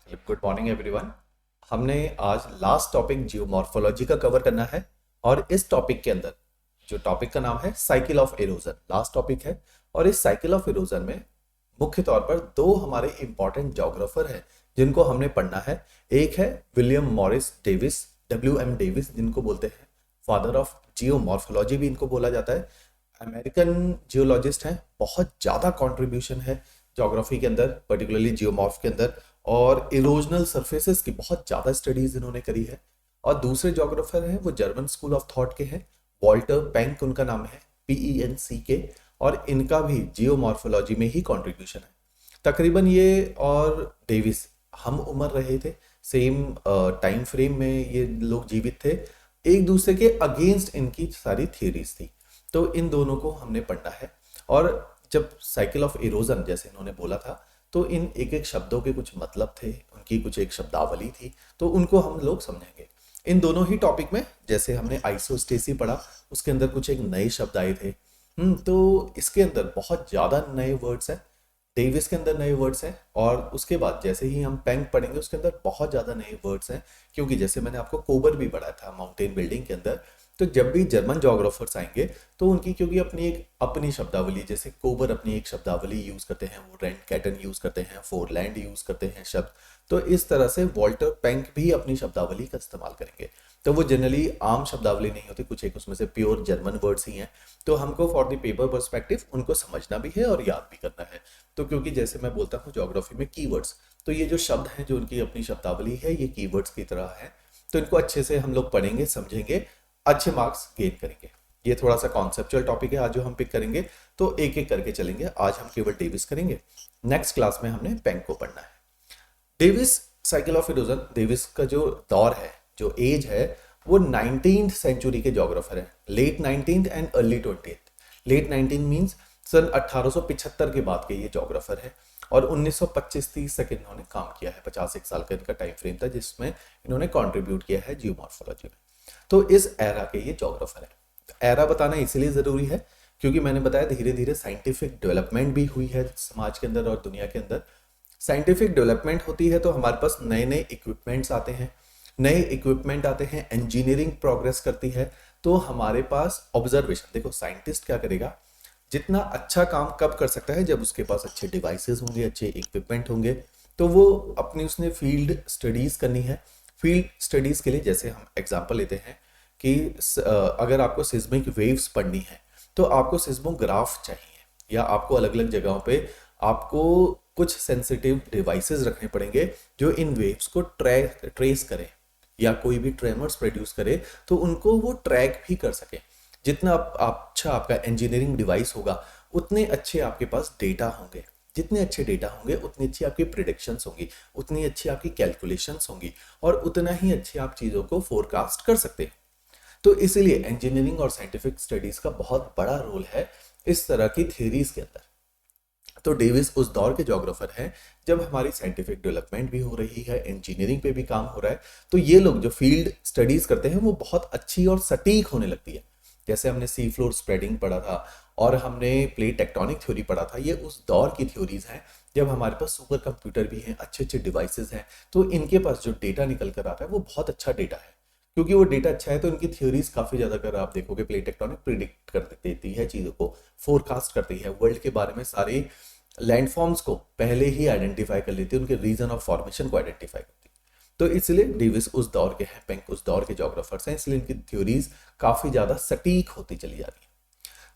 Good morning everyone. हमने आज last topic geomorphology का कवर करना है और इस टॉपिक के अंदर जो टॉपिक का नाम है cycle of erosion last topic है। और इस साइकिल ऑफ इरोजन में मुख्य तौर पर दो हमारे इंपॉर्टेंट जोग्राफर हैं जिनको हमने पढ़ना है। एक है William Morris Davis, WM Davis, जिनको बोलते हैं फादर ऑफ जियोमॉर्फोलॉजी भी इनको बोला जाता है। अमेरिकन जियोलॉजिस्ट हैं, बहुत ज़्यादा कंट्रीब्यूशन है ज्योग्राफी के अंदर, पर्टिकुलरली जियोमॉर्फ के अंदर, और इरोजनल सरफेसेस की बहुत ज़्यादा स्टडीज इन्होंने करी है। और दूसरे जोग्राफर हैं वो जर्मन स्कूल ऑफ थॉट के हैं, वॉल्टर पेंक उनका नाम है, PENCK, और इनका भी जियोमॉर्फोलॉजी में ही कंट्रीब्यूशन है। तकरीबन ये और डेविस हम उम्र रहे थे, सेम टाइम फ्रेम में ये लोग जीवित थे, एक दूसरे के अगेंस्ट इनकी सारी थियरीज थी। तो इन दोनों को हमने पढ़ना है। और जब साइकिल ऑफ इरोजन जैसे इन्होंने बोला था तो इन एक एक शब्दों के कुछ मतलब थे, उनकी कुछ एक शब्दावली थी, तो उनको हम लोग समझेंगे इन दोनों ही टॉपिक में। जैसे हमने आइसोस्टेसी पढ़ा, उसके अंदर कुछ एक नए शब्द आए थे। तो इसके अंदर बहुत ज़्यादा नए वर्ड्स हैं, डेविस के अंदर नए वर्ड्स हैं, और उसके बाद जैसे ही हम पेंक पढ़ेंगे उसके अंदर बहुत ज़्यादा नए वर्ड्स हैं। क्योंकि जैसे मैंने आपको कोबर भी पढ़ा था माउंटेन बिल्डिंग के अंदर, तो जब भी जर्मन जोग्राफर्स आएंगे तो उनकी क्योंकि अपनी शब्दावली, जैसे कोबर अपनी एक शब्दावली यूज करते हैं, वो रेंट कैटन यूज करते हैं, फोरलैंड यूज करते हैं शब्द, तो इस तरह से वॉल्टर पेंक भी अपनी शब्दावली का इस्तेमाल करेंगे। तो वो जनरली आम शब्दावली नहीं होती, कुछ एक उसमें से प्योर जर्मन वर्ड्स ही हैं। तो हमको फॉर द पेपर पर्सपेक्टिव उनको समझना भी है और याद भी करना है। तो क्योंकि जैसे मैं बोलता हूँ ज्योग्राफी में कीवर्ड्स, तो ये जो शब्द हैं जो उनकी अपनी शब्दावली है ये कीवर्ड्स की तरह है। तो इनको अच्छे से हम लोग पढ़ेंगे, समझेंगे, अच्छे मार्क्स गेन करेंगे। ये थोड़ा सा कॉन्सेप्चुअल टॉपिक है आज जो हम पिक करेंगे, तो एक एक करके चलेंगे। आज हम केवल डेविस करेंगे, नेक्स्ट क्लास में हमने पेंक को पढ़ना है। Davis cycle of erosion, Davis का जो दौर है, जो एज है, वो 19th सेंचुरी के जोग्राफर है, late 19th and early 20th। Late 19 means सन 1875 के बाद के ये जोग्राफर है, और 1925-30 तक इन्होंने काम किया है। 51 साल का इनका टाइम फ्रेम था जिसमें इन्होंने कंट्रीब्यूट किया है जियोमॉर्फोलॉजी में। तो इस एरा के ये जोग्राफर है। एरा बताना इसलिए ज़रूरी है क्योंकि मैंने बताया धीरे धीरे साइंटिफिक डेवलपमेंट भी हुई है समाज के अंदर और दुनिया के अंदर। साइंटिफिक डेवलपमेंट होती है तो हमारे पास नए नए इक्विपमेंट्स आते हैं, नए इक्विपमेंट आते हैं, इंजीनियरिंग प्रोग्रेस करती है, तो हमारे पास ऑब्जर्वेशन, देखो साइंटिस्ट क्या करेगा, जितना अच्छा काम कब कर सकता है, जब उसके पास अच्छे डिवाइसेस होंगे, अच्छे इक्विपमेंट होंगे। तो वो अपनी उसने फील्ड स्टडीज करनी है। फील्ड स्टडीज के लिए जैसे हम एग्जांपल लेते हैं कि अगर आपको सिस्मिक वेव्स पढ़नी है तो आपको सिस्मोग्राफ चाहिए, या आपको अलग अलग जगहों पे आपको कुछ सेंसिटिव डिवाइसेस रखने पड़ेंगे जो इन वेव्स को ट्रेस करें, या कोई भी ट्रेमर्स प्रोड्यूस करे तो उनको वो ट्रैक भी कर सके। जितना अच्छा आपका इंजीनियरिंग डिवाइस होगा उतने अच्छे आपके पास डेटा होंगे, जितने अच्छे डेटा होंगे उतनी अच्छी आपकी प्रिडिक्शंस होंगी, उतनी अच्छी आपकी कैलकुलेशंस होंगी, और उतना ही अच्छे आप चीज़ों को फोरकास्ट कर सकते हैं। तो इसीलिए इंजीनियरिंग और साइंटिफिक स्टडीज का बहुत बड़ा रोल है इस तरह की थ्योरीज के अंदर। तो डेविस उस दौर के जोग्राफर हैं जब हमारी साइंटिफिक डेवलपमेंट भी हो रही है, इंजीनियरिंग पे भी काम हो रहा है। तो ये लोग जो फील्ड स्टडीज करते हैं वो बहुत अच्छी और सटीक होने लगती है। जैसे हमने सी फ्लोर स्प्रेडिंग पढ़ा था और हमने प्लेट टेक्टोनिक थ्योरी पढ़ा था, ये उस दौर की थ्योरीज हैं जब हमारे पास सुपर कंप्यूटर भी हैं, अच्छे अच्छे डिवाइसेस हैं। तो इनके पास जो डेटा निकल कर आता है वो बहुत अच्छा डेटा है। क्योंकि वो डेटा अच्छा है तो इनकी थ्योरीज काफी ज्यादा, अगर आप देखोगे, प्लेट टेक्टोनिक प्रिडिक्ट कर देती है चीजों को, फोरकास्ट करती है, वर्ल्ड के बारे में सारे लैंडफॉर्म्स को पहले ही आइडेंटिफाई कर लेती है, उनके रीजन ऑफ फॉर्मेशन को आइडेंटिफाई करती है। तो इसलिए डेविस उस दौर के हैं, पेंक उस दौर के जोग्राफर्स हैं, इसलिए इनकी थ्योरीज काफी ज्यादा सटीक होती चली जा रही है।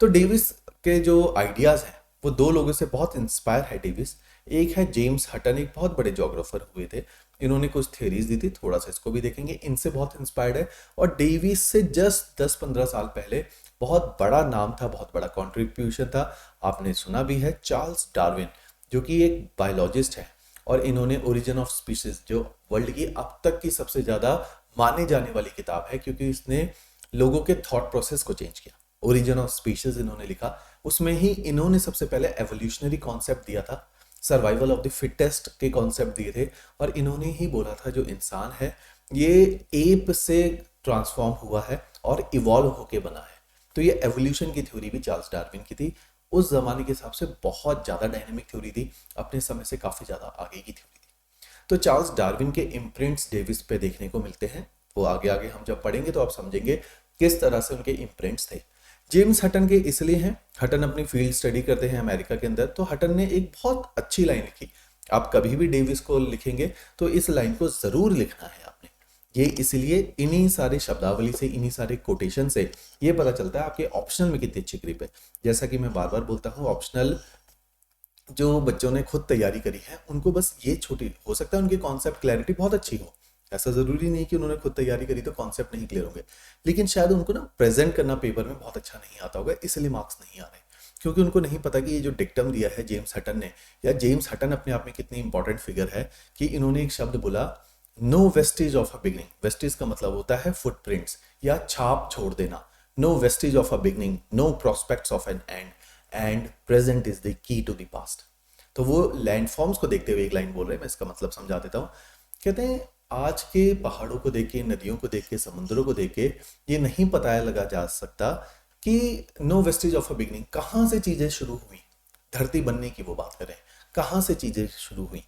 तो डेविस के जो आइडियाज हैं वो दो लोगों से बहुत इंस्पायर है डेविस। एक है जेम्स हटन, एक बहुत बड़े जोग्राफर हुए थे, इन्होंने कुछ थ्योरीज दी थी, थोड़ा सा इसको भी देखेंगे, इनसे बहुत इंस्पायर्ड है। और डेविस से जस्ट 10-15 साल पहले बहुत बड़ा नाम था, बहुत बड़ा कंट्रीब्यूशन था, आपने सुना भी है, चार्ल्स डार्विन, जो कि एक बायोलॉजिस्ट है। और इन्होंने ओरिजिन ऑफ स्पीशीज, जो वर्ल्ड की अब तक की सबसे ज़्यादा माने जाने वाली किताब है, क्योंकि इसने लोगों के थॉट प्रोसेस को चेंज किया। ओरिजिन ऑफ स्पीशीज इन्होंने लिखा, उसमें ही इन्होंने सबसे पहले एवोल्यूशनरी कॉन्सेप्ट दिया था, सर्वाइवल ऑफ द फिटेस्ट के कॉन्सेप्ट दिए थे, और इन्होंने ही बोला था जो इंसान है ये एप से ट्रांसफॉर्म हुआ है और इवॉल्व होके बना है। तो ये एवोल्यूशन की थ्योरी भी चार्ल्स डार्विन की थी, उस जमाने के हिसाब से बहुत ज़्यादा डायनेमिक थ्योरी थी, अपने समय से काफ़ी ज़्यादा आगे की थ्योरी थी। तो चार्ल्स डार्विन के इम्प्रिंट्स डेविस पे देखने को मिलते हैं। वो आगे आगे हम जब पढ़ेंगे तो आप समझेंगे किस तरह से उनके इम्प्रिंट्स थे। जेम्स हटन के इसलिए हैं, हटन अपनी फील्ड स्टडी करते हैं अमेरिका के अंदर, तो हटन ने एक बहुत अच्छी लाइन लिखी। आप कभी भी डेविस को लिखेंगे तो इस लाइन को जरूर लिखना है आपने। ये इसलिए इन्हीं सारे शब्दावली से, इन्हीं सारे कोटेशन से ये पता चलता है आपके ऑप्शनल में कितनी अच्छी ग्रिप है। जैसा कि मैं बार बार बोलता हूँ, ऑप्शनल जो बच्चों ने खुद तैयारी करी है उनको बस ये छोटी, हो सकता है उनकी कॉन्सेप्ट क्लैरिटी बहुत अच्छी हो, ऐसा जरूरी नहीं कि उन्होंने खुद तैयारी करी तो कॉन्सेप्ट नहीं क्लियर होंगे, लेकिन शायद उनको ना प्रेजेंट करना पेपर में बहुत अच्छा नहीं आता होगा, इसलिए मार्क्स नहीं आ रहे, क्योंकि उनको नहीं पता कि ये जो डिक्टम दिया है जेम्स हटन ने, या जेम्स हटन अपने आप में कितनी इंपॉर्टेंट फिगर है कि इन्होंने एक शब्द बोला, no wastage of a beginning. Wastage का मतलब होता है फुटप्रिंट्स या छाप छोड़ देना। No wastage of a beginning, no prospects of an end present is the key to the past. तो वो लैंडफॉर्म्स को देखते हुए एक लाइन बोल रहे हैं, मैं इसका मतलब समझा देता हूँ। कहते हैं आज के पहाड़ों को देख के, नदियों को देख के, समुद्रों को देख के ये नहीं पता लगा जा सकता कि no wastage of a beginning, कहाँ से चीजें शुरू हुई। धरती बनने की वो बात करें, कहाँ से चीजें शुरू हुई,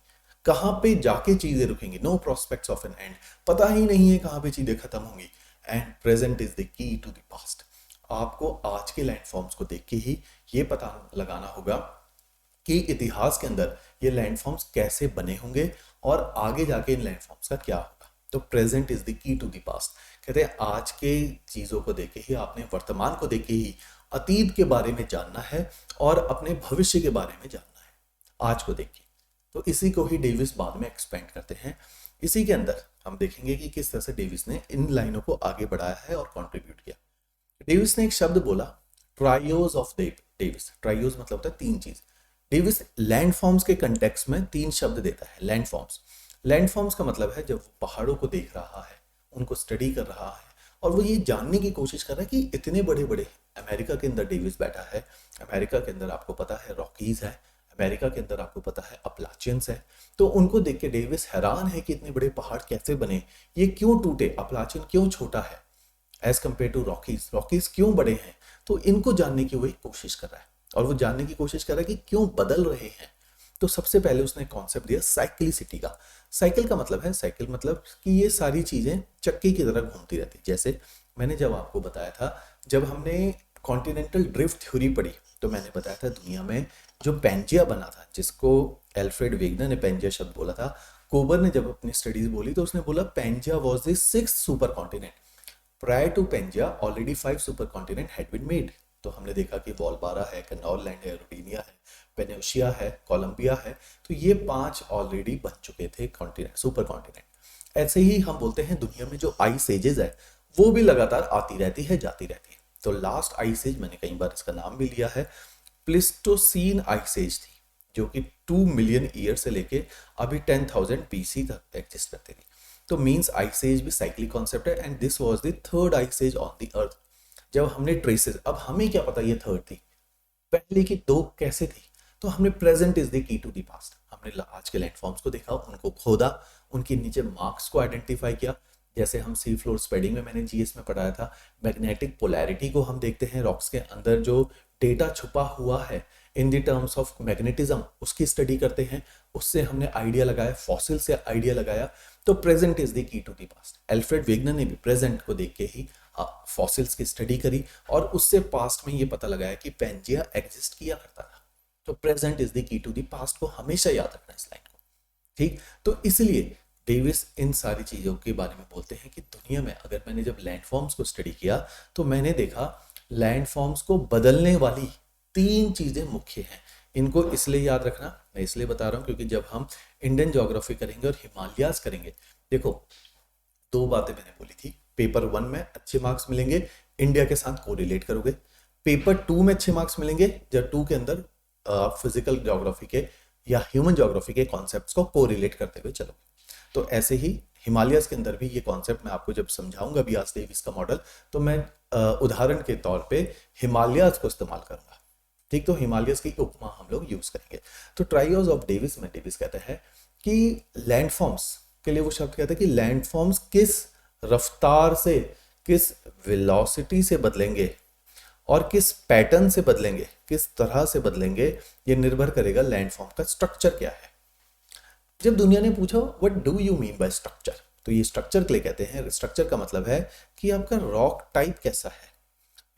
कहाँ पे जाके चीजें रुकेंगी। No prospects of an end, पता ही नहीं है कहाँ पे चीजें खत्म होंगी। And present is the key to the past. आपको आज के लैंडफॉर्म्स को देख के ही ये पता लगाना होगा कि इतिहास के अंदर ये लैंडफॉर्म्स कैसे बने होंगे और आगे जाके इन लैंडफॉर्म्स का क्या होगा। तो present is the key to the past. कहते हैं आज के चीजों को देख के ही, आपने वर्तमान को देख के ही अतीत के बारे में जानना है और अपने भविष्य के बारे में जानना है, आज को देख के। तो इसी को ही डेविस बाद में एक्सपेंड करते हैं। इसी के अंदर हम देखेंगे कि किस तरह से डेविस ने इन लाइनों को आगे बढ़ाया है और कंट्रीब्यूट किया। डेविस ने एक शब्द बोला, ट्रायोज ऑफ डेविस। ट्रायोज मतलब होता है तीन चीज। डेविस लैंडफॉर्म्स के कंटेक्स्ट में तीन शब्द देता है। लैंडफॉर्म्स, लैंडफॉर्म्स का मतलब है जब वो पहाड़ों को देख रहा है, उनको स्टडी कर रहा है और वो ये जानने की कोशिश कर रहा है कि इतने बड़े बड़े, अमेरिका के अंदर डेविस बैठा है, अमेरिका के अंदर आपको पता है रॉकीज है, अमेरिका के अंदर आपको पता है अपलाचियंस है, तो उनको देख के डेविस हैरान है कि इतने बड़े पहाड़ कैसे बने, ये क्यों टूटे, अपलाचियन क्यों छोटा है as compared to Rockies, Rockies क्यों बड़े हैं। तो इनको जानने की वही कोशिश कर रहा है और वो जानने की कोशिश कर रहा है कि क्यों बदल रहे हैं। तो सबसे पहले उसने कॉन्सेप्ट दिया साइक्लिसिटी का। साइकिल का मतलब है, साइकिल मतलब कि ये सारी चीजें चक्के की तरह घूमती रहती। जैसे मैंने जब आपको बताया था, जब हमने कॉन्टिनेंटल ड्रिफ्ट थ्योरी पढ़ी, तो मैंने बताया था दुनिया में जो पेंजिया बना था, जिसको एल्फ्रेड वेगनर ने पेंजिया शब्द बोला था, कोबर ने जब अपनी स्टडीज बोली तो उसने बोला Pangaea was the sixth super continent. Prior to Pangaea already 5 super continent had been made. तो हमने देखा कि वॉलबारा है, कनॉल लैंड है, रोडिनिया है, पेनेशिया है, कोलंबिया है, तो ये 5 ऑलरेडी बन चुके थे कॉन्टिनेंट, सुपर कॉन्टिनेंट। ऐसे ही हम बोलते हैं दुनिया में जो आइस एजेस है वो भी लगातार आती रहती है, जाती रहती है। तो लास्ट आइस एज, मैंने कई बार इसका नाम भी लिया है, प्लिस्टोसीन आइस एज थी, जो कि 2 मिलियन ईयर से लेके अभी 10,000 BC तक एग्जिस्ट करती थी। तो मींस आइस एज भी साइक्लिक कॉन्सेप्ट है and this was the third ice age on the earth. जब हमने ट्रेसेस, अब हमें क्या पता ये थर्ड थी, पहले की 2 कैसे थी, तो हमने present is the key to the past. हमने आज के लैंडफॉर्म्स को देखा, उनको खोदा, उनके नीचे मार्क्स को आइडेंटिफाई किया। जैसे हम सी फ्लोर स्प्रेडिंग में मैंने जीएस में पढ़ाया था, मैग्नेटिक पोलैरिटी को हम देखते हैं, रॉक्स के अंदर जो डेटा छुपा हुआ है in the terms of magnetism, उसकी स्टडी करते हैं, उससे हमने आइडिया लगाया, फॉसिल से आइडिया लगाया। तो present is the key to the past. Alfred Wegener ने भी प्रेजेंट को देख के ही फॉसिल्स की स्टडी करी और उससे पास्ट में ये पता लगाया कि पेंजिया एग्जिस्ट किया करता था। तो present is the key to the past को हमेशा याद रखना इस लाइन को, ठीक। तो इसलिए डेविस इन सारी चीजों के बारे में बोलते हैं कि दुनिया में, अगर मैंने जब लैंडफॉर्म्स को स्टडी किया तो मैंने देखा लैंडफॉर्म्स को बदलने वाली 3 चीजें मुख्य हैं। इनको इसलिए याद रखना, मैं इसलिए बता रहा हूं क्योंकि जब हम इंडियन ज्योग्राफी करेंगे और हिमालयाज करेंगे, देखो 2 बातें मैंने बोली थी, पेपर 1 में अच्छे मार्क्स मिलेंगे, इंडिया के साथ कोरिलेट करोगे। पेपर 2 में अच्छे मार्क्स मिलेंगे जब 2 के अंदर फिजिकल ज्योग्राफी के या ह्यूमन ज्योग्राफी के कॉन्सेप्ट्स को कोरिलेट करते हुए चलोगे। तो ऐसे ही हिमालयस के अंदर भी ये कॉन्सेप्ट मैं आपको जब समझाऊंगा व्यास डेविस का मॉडल, तो मैं उदाहरण के तौर पे हिमालयस को इस्तेमाल करूंगा, ठीक। तो हिमालयस की उपमा हम लोग यूज करेंगे। तो ट्रायोज ऑफ डेविस में डेविस कहते हैं कि लैंडफॉर्म्स के लिए वो शब्द कहते हैं कि लैंडफॉर्म्स किस रफ्तार से, किस वेलोसिटी से बदलेंगे और किस पैटर्न से बदलेंगे, किस तरह से बदलेंगे, ये निर्भर करेगा लैंडफॉर्म का स्ट्रक्चर क्या है। जब दुनिया ने पूछा what do you mean by structure, तो ये स्ट्रक्चर के लिए कहते हैं, स्ट्रक्चर का मतलब है कि आपका रॉक टाइप कैसा है।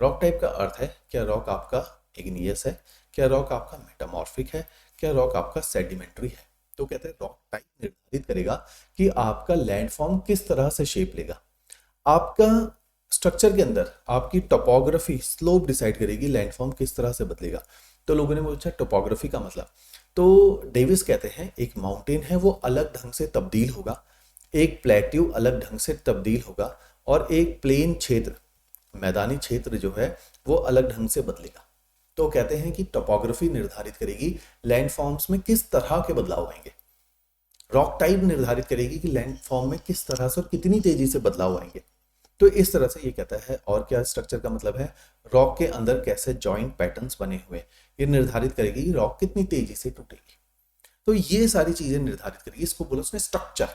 रॉक टाइप का अर्थ है क्या रॉक आपका इग्नियस है, क्या रॉक आपका मेटामॉर्फिक है, क्या रॉक आपका सेडिमेंट्री है। तो कहते हैं रॉक टाइप निर्धारित करेगा कि आपका लैंडफॉर्म किस तरह से शेप लेगा। आपका स्ट्रक्चर के अंदर आपकी टोपोग्राफी स्लोप डिसाइड करेगी लैंडफॉर्म किस तरह से बदलेगा। तो लोगों ने पूछा टोपोग्राफी का मतलब, तो डेविस कहते हैं एक माउंटेन है वो अलग ढंग से तब्दील होगा, एक प्लेट्यू अलग ढंग से तब्दील होगा, और एक प्लेन क्षेत्र, मैदानी क्षेत्र जो है वो अलग ढंग से बदलेगा। तो कहते हैं कि टोपोग्राफी निर्धारित करेगी लैंडफॉर्म्स में किस तरह के बदलाव आएंगे। रॉक टाइप निर्धारित करेगी कि लैंडफॉर्म में किस तरह से और कितनी तेजी से बदलाव आएंगे। तो इस तरह से ये कहता है। और क्या स्ट्रक्चर का मतलब है, रॉक के अंदर कैसे जॉइंट पैटर्न्स बने हुए, ये निर्धारित करेगी कि रॉक कितनी तेजी से टूटेगी। तो ये सारी चीजें निर्धारित करेगी, इसको बोलो उसने स्ट्रक्चर,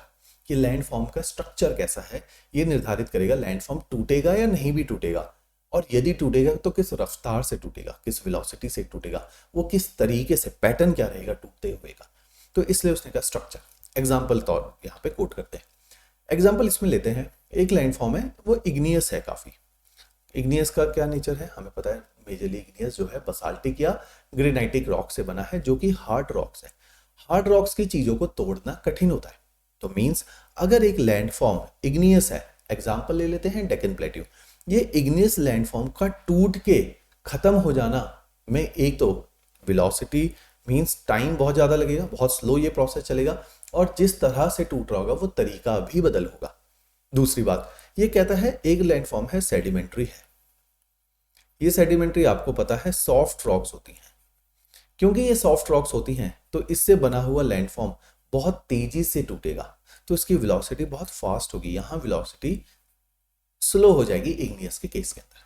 कि लैंडफॉर्म का स्ट्रक्चर कैसा है ये निर्धारित करेगा लैंडफॉर्म टूटेगा या नहीं भी टूटेगा, और यदि टूटेगा तो किस रफ्तार से टूटेगा, किस वेलोसिटी से टूटेगा, वो किस तरीके से, पैटर्न क्या रहेगा टूटते हुए का। तो इसलिए उसने कहा स्ट्रक्चर। एग्जाम्पल तौर यहाँ पे कोट करते हैं। एग्जाम्पल इसमें लेते हैं, एक लैंडफॉर्म है वो इग्नियस है काफी। इग्नियस का क्या नेचर है हमें पता है, मेजरली इग्नियस जो है बसाल्टिक या ग्रेनाइटिक रॉक से बना है, जो कि हार्ड रॉक्स है। हार्ड रॉक्स की चीजों को तोड़ना कठिन होता है। तो मींस अगर एक लैंडफॉर्म इग्नियस है, एग्जांपल ले लेते हैं डेक्कन प्लेट्यू, ये इग्नियस लैंडफॉर्म का टूट के खत्म हो जाना में एक तो वेलोसिटी मींस टाइम बहुत ज्यादा लगेगा, बहुत स्लो ये प्रोसेस चलेगा, और जिस तरह से टूट रहा होगा वो तरीका भी बदल होगा। दूसरी बात ये कहता है एक लैंडफॉर्म है सेडिमेंट्री है। ये सेडिमेंट्री आपको पता है सॉफ्ट रॉक्स होती हैं। क्योंकि ये सॉफ्ट रॉक्स होती हैं तो इससे बना हुआ लैंडफॉर्म बहुत तेजी से टूटेगा, तो इसकी वेलोसिटी बहुत फास्ट होगी। यहां वेलोसिटी स्लो हो जाएगी इग्नियस के केस के अंदर।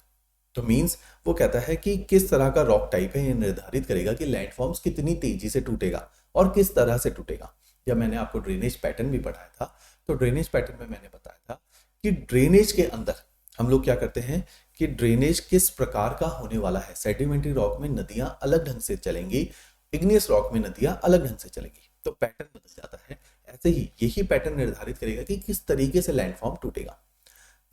तो मींस वो कहता है कि किस तरह का रॉक टाइप है ये निर्धारित करेगा कि लैंडफॉर्म्स कितनी तेजी से टूटेगा और किस तरह से टूटेगा। जब मैंने आपको ड्रेनेज पैटर्न भी पढ़ाया था, तो ड्रेनेज पैटर्न में मैंने बताया था कि ड्रेनेज के अंदर हम लोग क्या करते हैं कि ड्रेनेज किस प्रकार का होने वाला है। सेडिमेंट्री रॉक में नदियां अलग ढंग से चलेंगी, इग्नियस रॉक में नदियां अलग ढंग से चलेंगी, तो पैटर्न बदल जाता है। ऐसे ही यही पैटर्न निर्धारित करेगा कि किस तरीके से लैंडफॉर्म टूटेगा।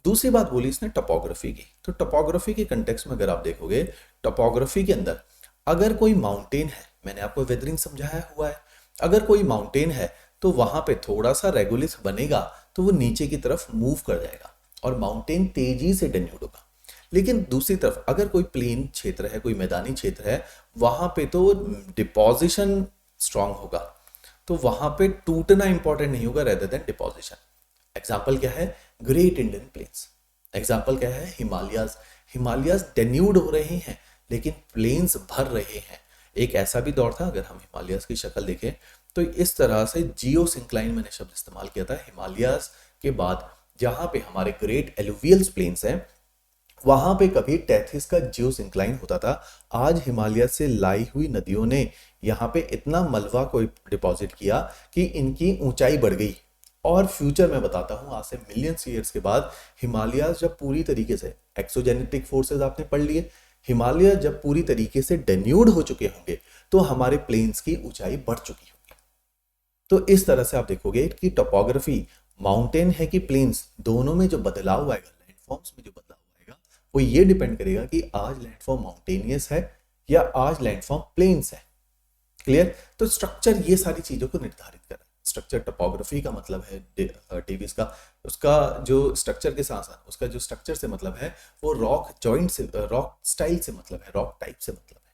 दूसरी बात बोली इसने टोपोग्राफी की, तो टोपोग्राफी के कंटेक्स्ट में अगर आप देखोगे, टोपोग्राफी के अंदर अगर कोई माउंटेन है, मैंने आपको वेदरिंग समझाया हुआ है, अगर कोई माउंटेन है तो वहां पे थोड़ा सा रेगुलिस बनेगा तो वो नीचे की तरफ मूव कर जाएगा और माउंटेन तेजी से डेन्यूड होगा। लेकिन दूसरी तरफ अगर कोई प्लेन क्षेत्र है, कोई मैदानी क्षेत्र है, वहां पे तो डिपोजिशन स्ट्रांग होगा, तो वहां पे टूटना इंपॉर्टेंट नहीं होगा रेदर देन डिपोजिशन। एग्जाम्पल क्या है, ग्रेट इंडियन प्लेन्स। एग्जाम्पल क्या है, हिमालयाज। हिमालयाज डेन्यूड हो रहे हैं लेकिन प्लेन्स भर रहे हैं। एक ऐसा भी दौर था, अगर हम हिमालयाज की शक्ल देखें तो इस तरह से जियो सिंक्लाइन मैंने शब्द इस्तेमाल किया था। हिमालयाज के बाद जहां पे हमारे ग्रेट एलुवियल प्लेन्स हैं, वहां पे कभी टेथिस का जियो सिंक्लाइन होता था। आज हिमालय से लाई हुई नदियों ने यहाँ पे इतना मलबा को डिपॉजिट किया कि इनकी ऊंचाई बढ़ गई, और फ्यूचर में बताता हूं, आज से मिलियंस ईयर्स के बाद हिमालय जब पूरी तरीके से, एक्सोजेनेटिक फोर्सेस आपने पढ़ लिए, हिमालय जब पूरी तरीके से डेन्यूड हो चुके होंगे तो हमारे प्लेन्स की ऊंचाई बढ़ चुकी होगी। तो इस तरह से आप देखोगे कि टोपोग्राफी माउंटेन है कि प्लेन्स, दोनों में जो बदलाव आएगा, लैंडफॉर्म्स में जो बदलाव आएगा, वो ये डिपेंड करेगा कि आज लैंडफॉर्म माउंटेनियस है या आज लैंडफॉर्म प्लेन्स है। क्लियर? तो स्ट्रक्चर ये सारी चीजों को निर्धारित कर रहा है। स्ट्रक्चर टोपोग्राफी का मतलब है डेविस का, उसका जो स्ट्रक्चर के साथ साथ उसका जो स्ट्रक्चर से मतलब है वो रॉक जॉइंट से, रॉक स्टाइल से मतलब है, रॉक टाइप से मतलब है।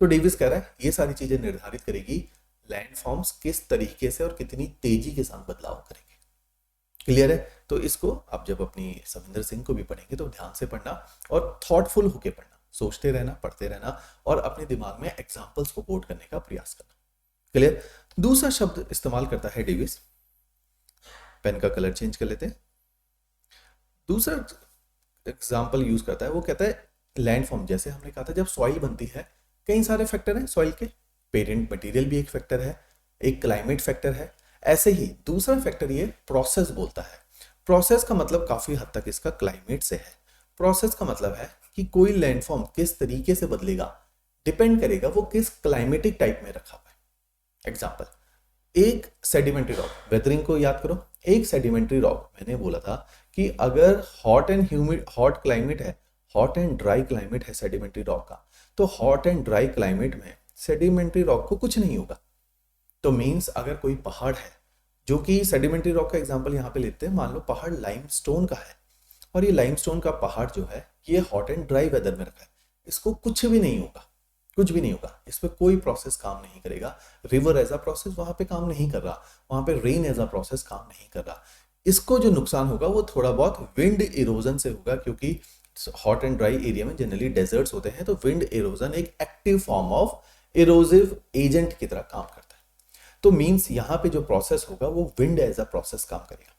तो डेविस कह रहा है ये सारी चीजें निर्धारित करेगी लैंडफॉर्म्स किस तरीके से और कितनी तेजी के साथ बदलाव करेंगे। क्लियर है? तो इसको आप जब अपनी सविंदर सिंह को भी पढ़ेंगे तो ध्यान से पढ़ना और थॉटफुल होके पढ़ना, सोचते रहना, पढ़ते रहना, और अपने दिमाग में एग्जाम्पल्स को कोट करने का प्रयास करना। क्लियर? दूसरा शब्द इस्तेमाल करता है डेविस, पेन का कलर चेंज कर लेते हैं। दूसरा एग्जाम्पल यूज करता है, वो कहता है लैंडफॉर्म, जैसे हमने कहा था जब सॉइल बनती है, कई सारे फैक्टर हैं सॉइल के, पेरेंट मटेरियल भी एक फैक्टर है, एक क्लाइमेट फैक्टर है। ऐसे ही दूसरा फैक्टर ये प्रोसेस बोलता है। प्रोसेस का मतलब काफी हद तक इसका क्लाइमेट से है। प्रोसेस का मतलब है कि कोई लैंडफॉर्म किस तरीके से बदलेगा डिपेंड करेगा वो किस क्लाइमेटिक टाइप में रखा हुआ है। एग्जाम्पल, एक सेडिमेंट्री रॉक, वेदरिंग को याद करो, एक सेडिमेंट्री रॉक, मैंने बोला था, एक सेडिमेंट्री रॉक मैंने बोला था कि अगर hot and humid, hot climate है, हॉट एंड ड्राई क्लाइमेट है सेडिमेंट्री रॉक का, तो हॉट एंड ड्राई क्लाइमेट में सेडिमेंट्री रॉक को कुछ नहीं होगा। तो मीन्स अगर कोई पहाड़ है, जो कि सेडिमेंट्री रॉक का एग्जांपल यहाँ पे लेते हैं, मान लो पहाड़ लाइमस्टोन का है, और ये लाइमस्टोन का पहाड़ जो है ये हॉट एंड ड्राई वेदर में रखा है, इसको कुछ भी नहीं होगा, कुछ भी नहीं होगा, इस पर कोई प्रोसेस काम नहीं करेगा। रिवर एज अ प्रोसेस वहां पे काम नहीं कर रहा, वहां पे रेन एज अ प्रोसेस काम नहीं कर रहा। इसको जो नुकसान होगा वो थोड़ा बहुत विंड इरोजन से होगा, क्योंकि हॉट एंड ड्राई एरिया में जनरली डेजर्ट्स होते हैं, तो विंड इरोजन एक एक्टिव फॉर्म ऑफ इरोजिव एजेंट की तरह काम करता है। तो मीन्स यहाँ पे जो प्रोसेस होगा वो विंड एज अ प्रोसेस काम करेगा,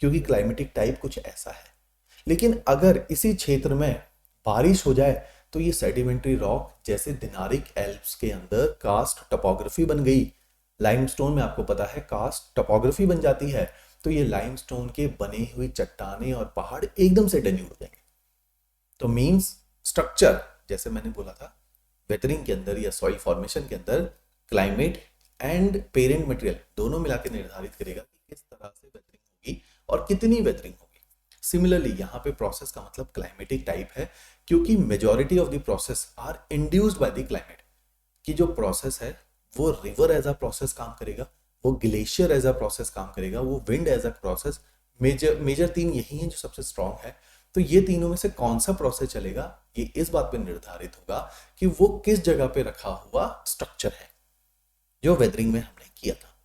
क्योंकि क्लाइमेटिक टाइप कुछ ऐसा है। लेकिन अगर इसी क्षेत्र में बारिश हो जाए तो ये सेडिमेंट्री रॉक जैसे दिनारिक एल्प्स के अंदर कास्ट टोपोग्राफी बन गई, लाइमस्टोन में आपको पता है कास्ट टोपोग्राफी बन जाती है, तो ये लाइमस्टोन के बने हुई चट्टानें और पहाड़ एकदम से डन्यूड हो जाएंगे। तो मीन्स स्ट्रक्चर, जैसे मैंने बोला था, वेदरिंग के अंदर या सॉइल फॉर्मेशन के अंदर क्लाइमेट एंड पेरेंट मटेरियल दोनों मिला के निर्धारित करेगा कि किस तरह से वेदरिंग होगी और कितनी वेदरिंग होगी। सिमिलरली यहाँ पे प्रोसेस का मतलब क्लाइमेटिक टाइप है, क्योंकि majority of the process are induced by the climate. कि जो प्रोसेस है वो रिवर एज अ प्रोसेस काम करेगा, वो ग्लेशियर एज अ प्रोसेस काम करेगा, वो wind as a process. Major तीन यही हैं जो सबसे स्ट्रांग है। तो ये तीनों में से कौन सा प्रोसेस चलेगा ये इस बात पे निर्धारित होगा कि वो किस जगह पे रखा हुआ स्ट्रक्चर है। जो वेदरिंग में हमने किया था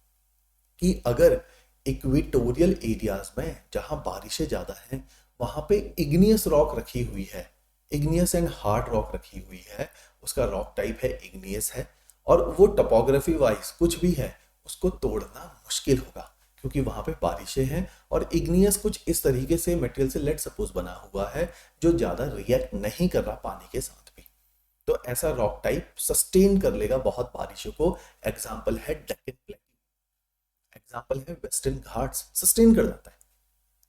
कि अगर इक्वेटोरियल एरियाज में जहां बारिशें ज्यादा हैं वहां पे इग्नियस रॉक रखी हुई है, इग्नियस एंड हार्ड रॉक रखी हुई है, उसका रॉक टाइप है इग्नियस है, और वो टोपोग्राफी वाइज कुछ भी है उसको तोड़ना मुश्किल होगा, क्योंकि वहां पे बारिशें हैं और इग्नियस कुछ इस तरीके से मटेरियल से लेट सपोज बना हुआ है जो ज्यादा रिएक्ट नहीं कर रहा पानी के साथ भी। तो ऐसा रॉक टाइप सस्टेन कर लेगा बहुत बारिशों को। एग्जाम्पल है डेक्कन प्लेटू, एग्जाम्पल है वेस्टर्न घाट्स, सस्टेन कर जाता है।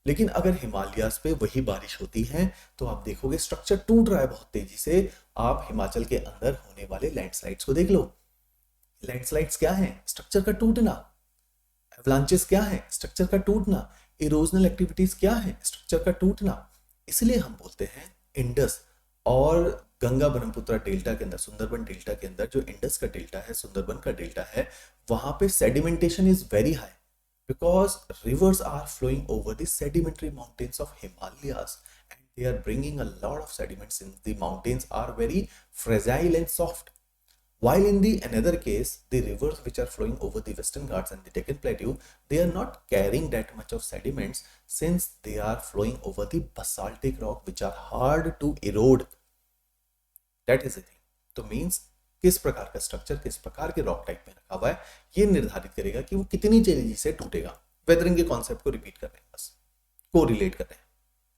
लेकिन अगर हिमालयास पे वही बारिश होती है तो आप देखोगे स्ट्रक्चर टूट रहा है बहुत तेजी से। आप हिमाचल के अंदर होने वाले लैंडस्लाइड्स को देख लो, लैंडस्लाइड्स क्या है? स्ट्रक्चर का टूटना। एवलांचेस क्या है? स्ट्रक्चर का टूटना। इरोजनल एक्टिविटीज क्या है? स्ट्रक्चर का टूटना। इसलिए हम बोलते हैं इंडस और गंगा ब्रह्मपुत्र डेल्टा के अंदर, सुंदरबन डेल्टा के अंदर जो इंडस का डेल्टा है, सुंदरबन का डेल्टा है, वहां पे sedimentation is very high because rivers are flowing over the sedimentary mountains of Himalayas and they are bringing a lot of sediments since the mountains are very fragile and soft. While in the another case, the rivers which are flowing over the Western Ghats and the Deccan Plateau, they are not carrying that much of sediments since they are flowing over the basaltic rock which are hard to erode. That is the thing. तो means किस प्रकार का structure किस प्रकार के rock type में रखा हुआ है ये निर्धारित करेगा कि वो कितनी तेजी से टूटेगा। वेदरिंग के कॉन्सेप्ट को रिपीट कर रहे हैं, बस को रिलेट कर रहे हैं।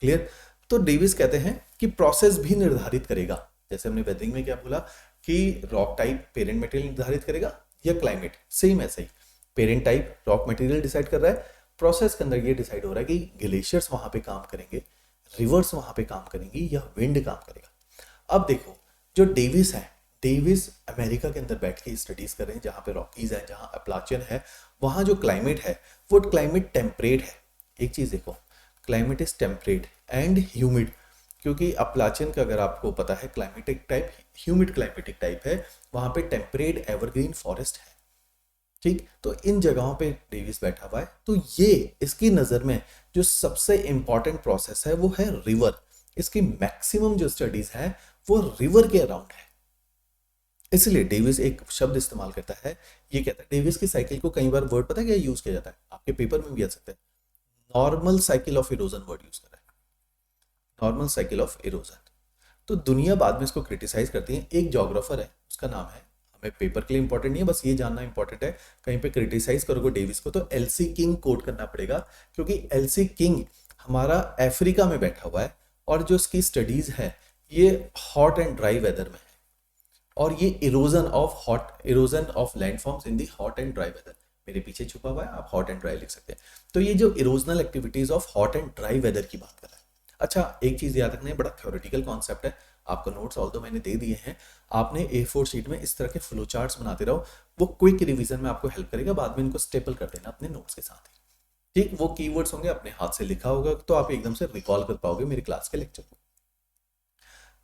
क्लियर? तो डेविस कहते हैं कि प्रोसेस भी निर्धारित करेगा। जैसे हमने वेदरिंग में क्या बोला कि रॉक टाइप पेरेंट मटेरियल निर्धारित करेगा या क्लाइमेट, सेम ऐसा ही parent type rock material decide कर रहा है। प्रोसेस के अंदर ये डिसाइड हो रहा है कि ग्लेशियर्स वहां पे काम करेंगे, रिवर्स वहां पे काम करेंगी या विंड काम करेगा। अब देखो जो डेविस है, डेविस अमेरिका के अंदर बैठ के स्टडीज कर रहे हैं जहां पे रॉकीज है, जहां अपलाचियन है, वहां जो क्लाइमेट है वो क्लाइमेट टेम्परेट है। एक चीज देखो, climate is temperate and humid, क्योंकि अपलाचियन का अगर आपको पता है climatic type humid climatic type है, वहां पे टेम्परेट एवरग्रीन फॉरेस्ट है। ठीक, तो इन जगहों पे डेविस बैठा हुआ है। तो ये इसकी नजर में जो सबसे इंपॉर्टेंट प्रोसेस है वो है रिवर। इसकी मैक्सिमम जो स्टडीज है वो रिवर के अराउंड है। इसलिए डेविस एक शब्द इस्तेमाल करता है, ये कहता है डेविस की साइकिल को कई बार वर्ड पता है क्या यूज किया जाता है, आपके पेपर में भी आ सकता है, normal cycle of erosion word use कर रहा है, नॉर्मल साइकिल ऑफ इरोजन। तो दुनिया बाद में इसको क्रिटिसाइज करती है। एक जोग्राफर है, उसका नाम है, हमें पेपर के लिए इंपॉर्टेंट नहीं है, बस ये जानना इंपॉर्टेंट है, कहीं पे क्रिटिसाइज करोगे डेविस को तो एलसी किंग कोट करना पड़ेगा, क्योंकि एलसी किंग हमारा अफ्रीका में बैठा हुआ है और जो उसकी स्टडीज है ये हॉट एंड ड्राई वेदर में है, और ये erosion of landforms in the hot and dry weather मेरे पीछे छुपा हुआ है, आप हॉट एंड ड्राई लिख सकते हैं। तो ये जो erosional activities of hot and dry weather की बात कर रहा है। अच्छा, एक चीज याद रखना है, बड़ा थ्योरेटिकल कॉन्सेप्ट है, आपको नोट्स ऑल तो मैंने दे दिए हैं, आपने A4 शीट में इस तरह के फ्लो चार्ट्स बनाते रहो। वो क्विक रिवीजन में आपको हेल्प करेगा, बाद में इनको स्टेपल कर देना अपने नोट्स के साथ ही। ठीक, वो कीवर्ड्स होंगे अपने हाथ से लिखा होगा तो आप एकदम से रिकॉल कर पाओगे मेरी क्लास के लेक्चर को।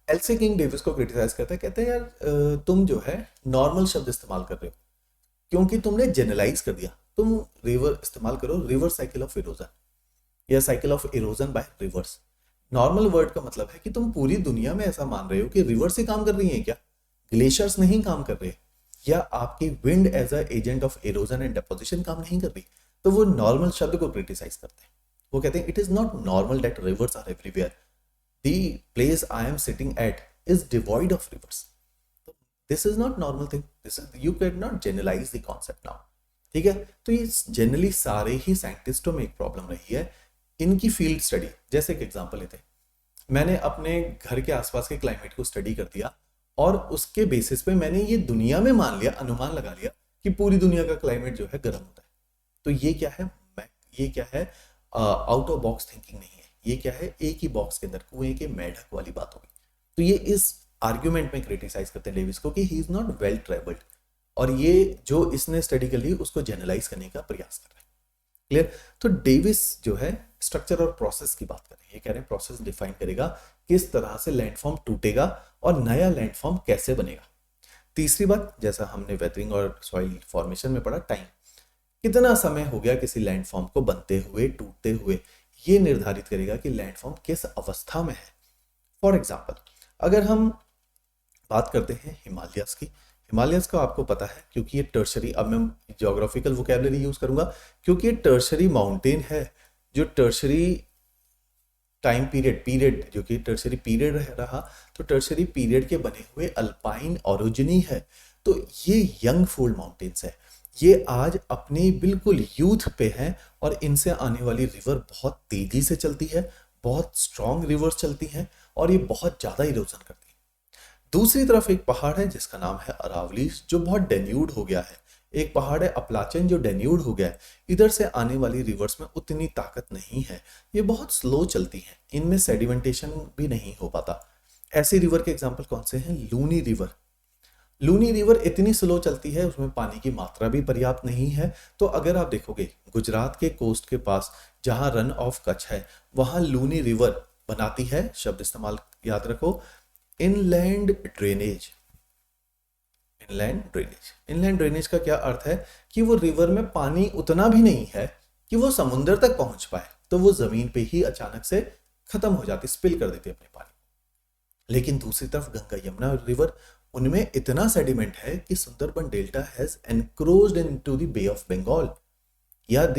एलसी किंग डेविस को क्रिटिसाइज करते हैं, कहते हैं यार तुम जो है नॉर्मल शब्द इस्तेमाल कर रहे हो क्योंकि तुमने जनरलाइज कर दिया। तुम रिवर इस्तेमाल करो, रिवर्स साइकिल ऑफ इरोजन या cycle of erosion bye reverse. Normal word का मतलब है कि तुम पूरी दुनिया में ऐसा मान रहे हो कि रिवर्स ही काम कर रही है क्या, ग्लेशियर्स नहीं काम कर रहे, या आपकी wind as a agent of erosion and deposition काम नहीं कर रही, तो वो नॉर्मल शब्द को क्रिटिसाइज करते हैं। वो कहते हैं it is not normal that rivers are everywhere, the place I am sitting at is devoid of rivers. This is not normal thing. This is, you cannot generalize the concept now. ठीक है, तो ये generally सारे ही साइंटिस्टों में एक problem रही है। इनकी फील्ड स्टडी, जैसे एक एग्जांपल लेते हैं, मैंने अपने घर के आसपास के क्लाइमेट को स्टडी कर दिया और उसके बेसिस पे मैंने ये दुनिया में मान लिया, अनुमान लगा लिया कि पूरी दुनिया का क्लाइमेट जो है गर्म होता है। तो ये क्या है, ये क्या है, आउट ऑफ बॉक्स थिंकिंग नहीं है, ये क्या है, एक ही बॉक्स के अंदर कुएं के मेढक वाली बात होगी। तो ये इस आर्ग्यूमेंट में क्रिटिसाइज करते हैं डेविस को कि he is not well travelled, और ये जो इसने स्टडी कर ली उसको जनरलाइज करने का प्रयास कर रहे हैं। क्लियर? तो डेविस जो है स्ट्रक्चर और प्रोसेस की बात कर रहे हैं। ये कह रहे हैं प्रोसेस डिफाइन करेगा किस तरह से लैंडफॉर्म टूटेगा और नया लैंडफॉर्म कैसे बनेगा। तीसरी बात, जैसा हमने वेदरिंग और सॉइल फॉर्मेशन में पढ़ा, टाइम, कितना समय हो गया किसी लैंडफॉर्म को बनते हुए, टूटते हुए, ये निर्धारित करेगा कि लैंडफॉर्म किस अवस्था में है। फॉर एग्जाम्पल, अगर हम बात करते हैं हिमालयस की, हिमालयस का आपको पता है क्योंकि ये टर्शरी, अब मैं ज्योग्राफिकल वोकैबुलरी यूज करूंगा क्योंकि ये टर्शरी माउंटेन है, जो टर्शरी टाइम पीरियड जो कि टर्शरी पीरियड रहा, तो टर्शरी पीरियड के बने हुए अल्पाइन ओरिजिनी है। तो ये यंग फोल्ड माउंटेन्स है, ये आज अपने बिल्कुल यूथ पे हैं और इनसे आने वाली रिवर बहुत तेजी से चलती है, बहुत स्ट्रॉन्ग रिवर्स चलती हैं और ये बहुत ज़्यादा इरोजन करती है। दूसरी तरफ एक पहाड़ है जिसका नाम है अरावलीज, जो बहुत डेन्यूड हो गया है। एक पहाड़ है अपलाचन जो डेन्यूड हो गया है। इधर से आने वाली रिवर्स में उतनी ताकत नहीं है, ये बहुत स्लो चलती हैं, इनमें सेडिमेंटेशन भी नहीं हो पाता। ऐसी रिवर के एग्जाम्पल कौन से हैं? लूनी रिवर। लूनी रिवर इतनी स्लो चलती है, उसमें पानी की मात्रा भी पर्याप्त नहीं है। तो अगर आप देखोगे गुजरात के कोस्ट के पास जहां रन ऑफ कच्छ है, वहां लूनी रिवर बनाती है, शब्द इस्तेमाल याद रखो, इनलैंड ड्रेनेज। इनलैंड ड्रेनेज का क्या अर्थ है कि वो रिवर में पानी उतना भी नहीं है कि वो समुद्र तक पहुंच पाए, तो वो जमीन पे ही अचानक से खत्म हो जाती, स्पिल कर देती है अपने पानी। लेकिन दूसरी तरफ गंगा यमुना रिवर, उनमें इतना सेडिमेंट है कि Sundarban delta has encroached into the Bay of Bengal, या the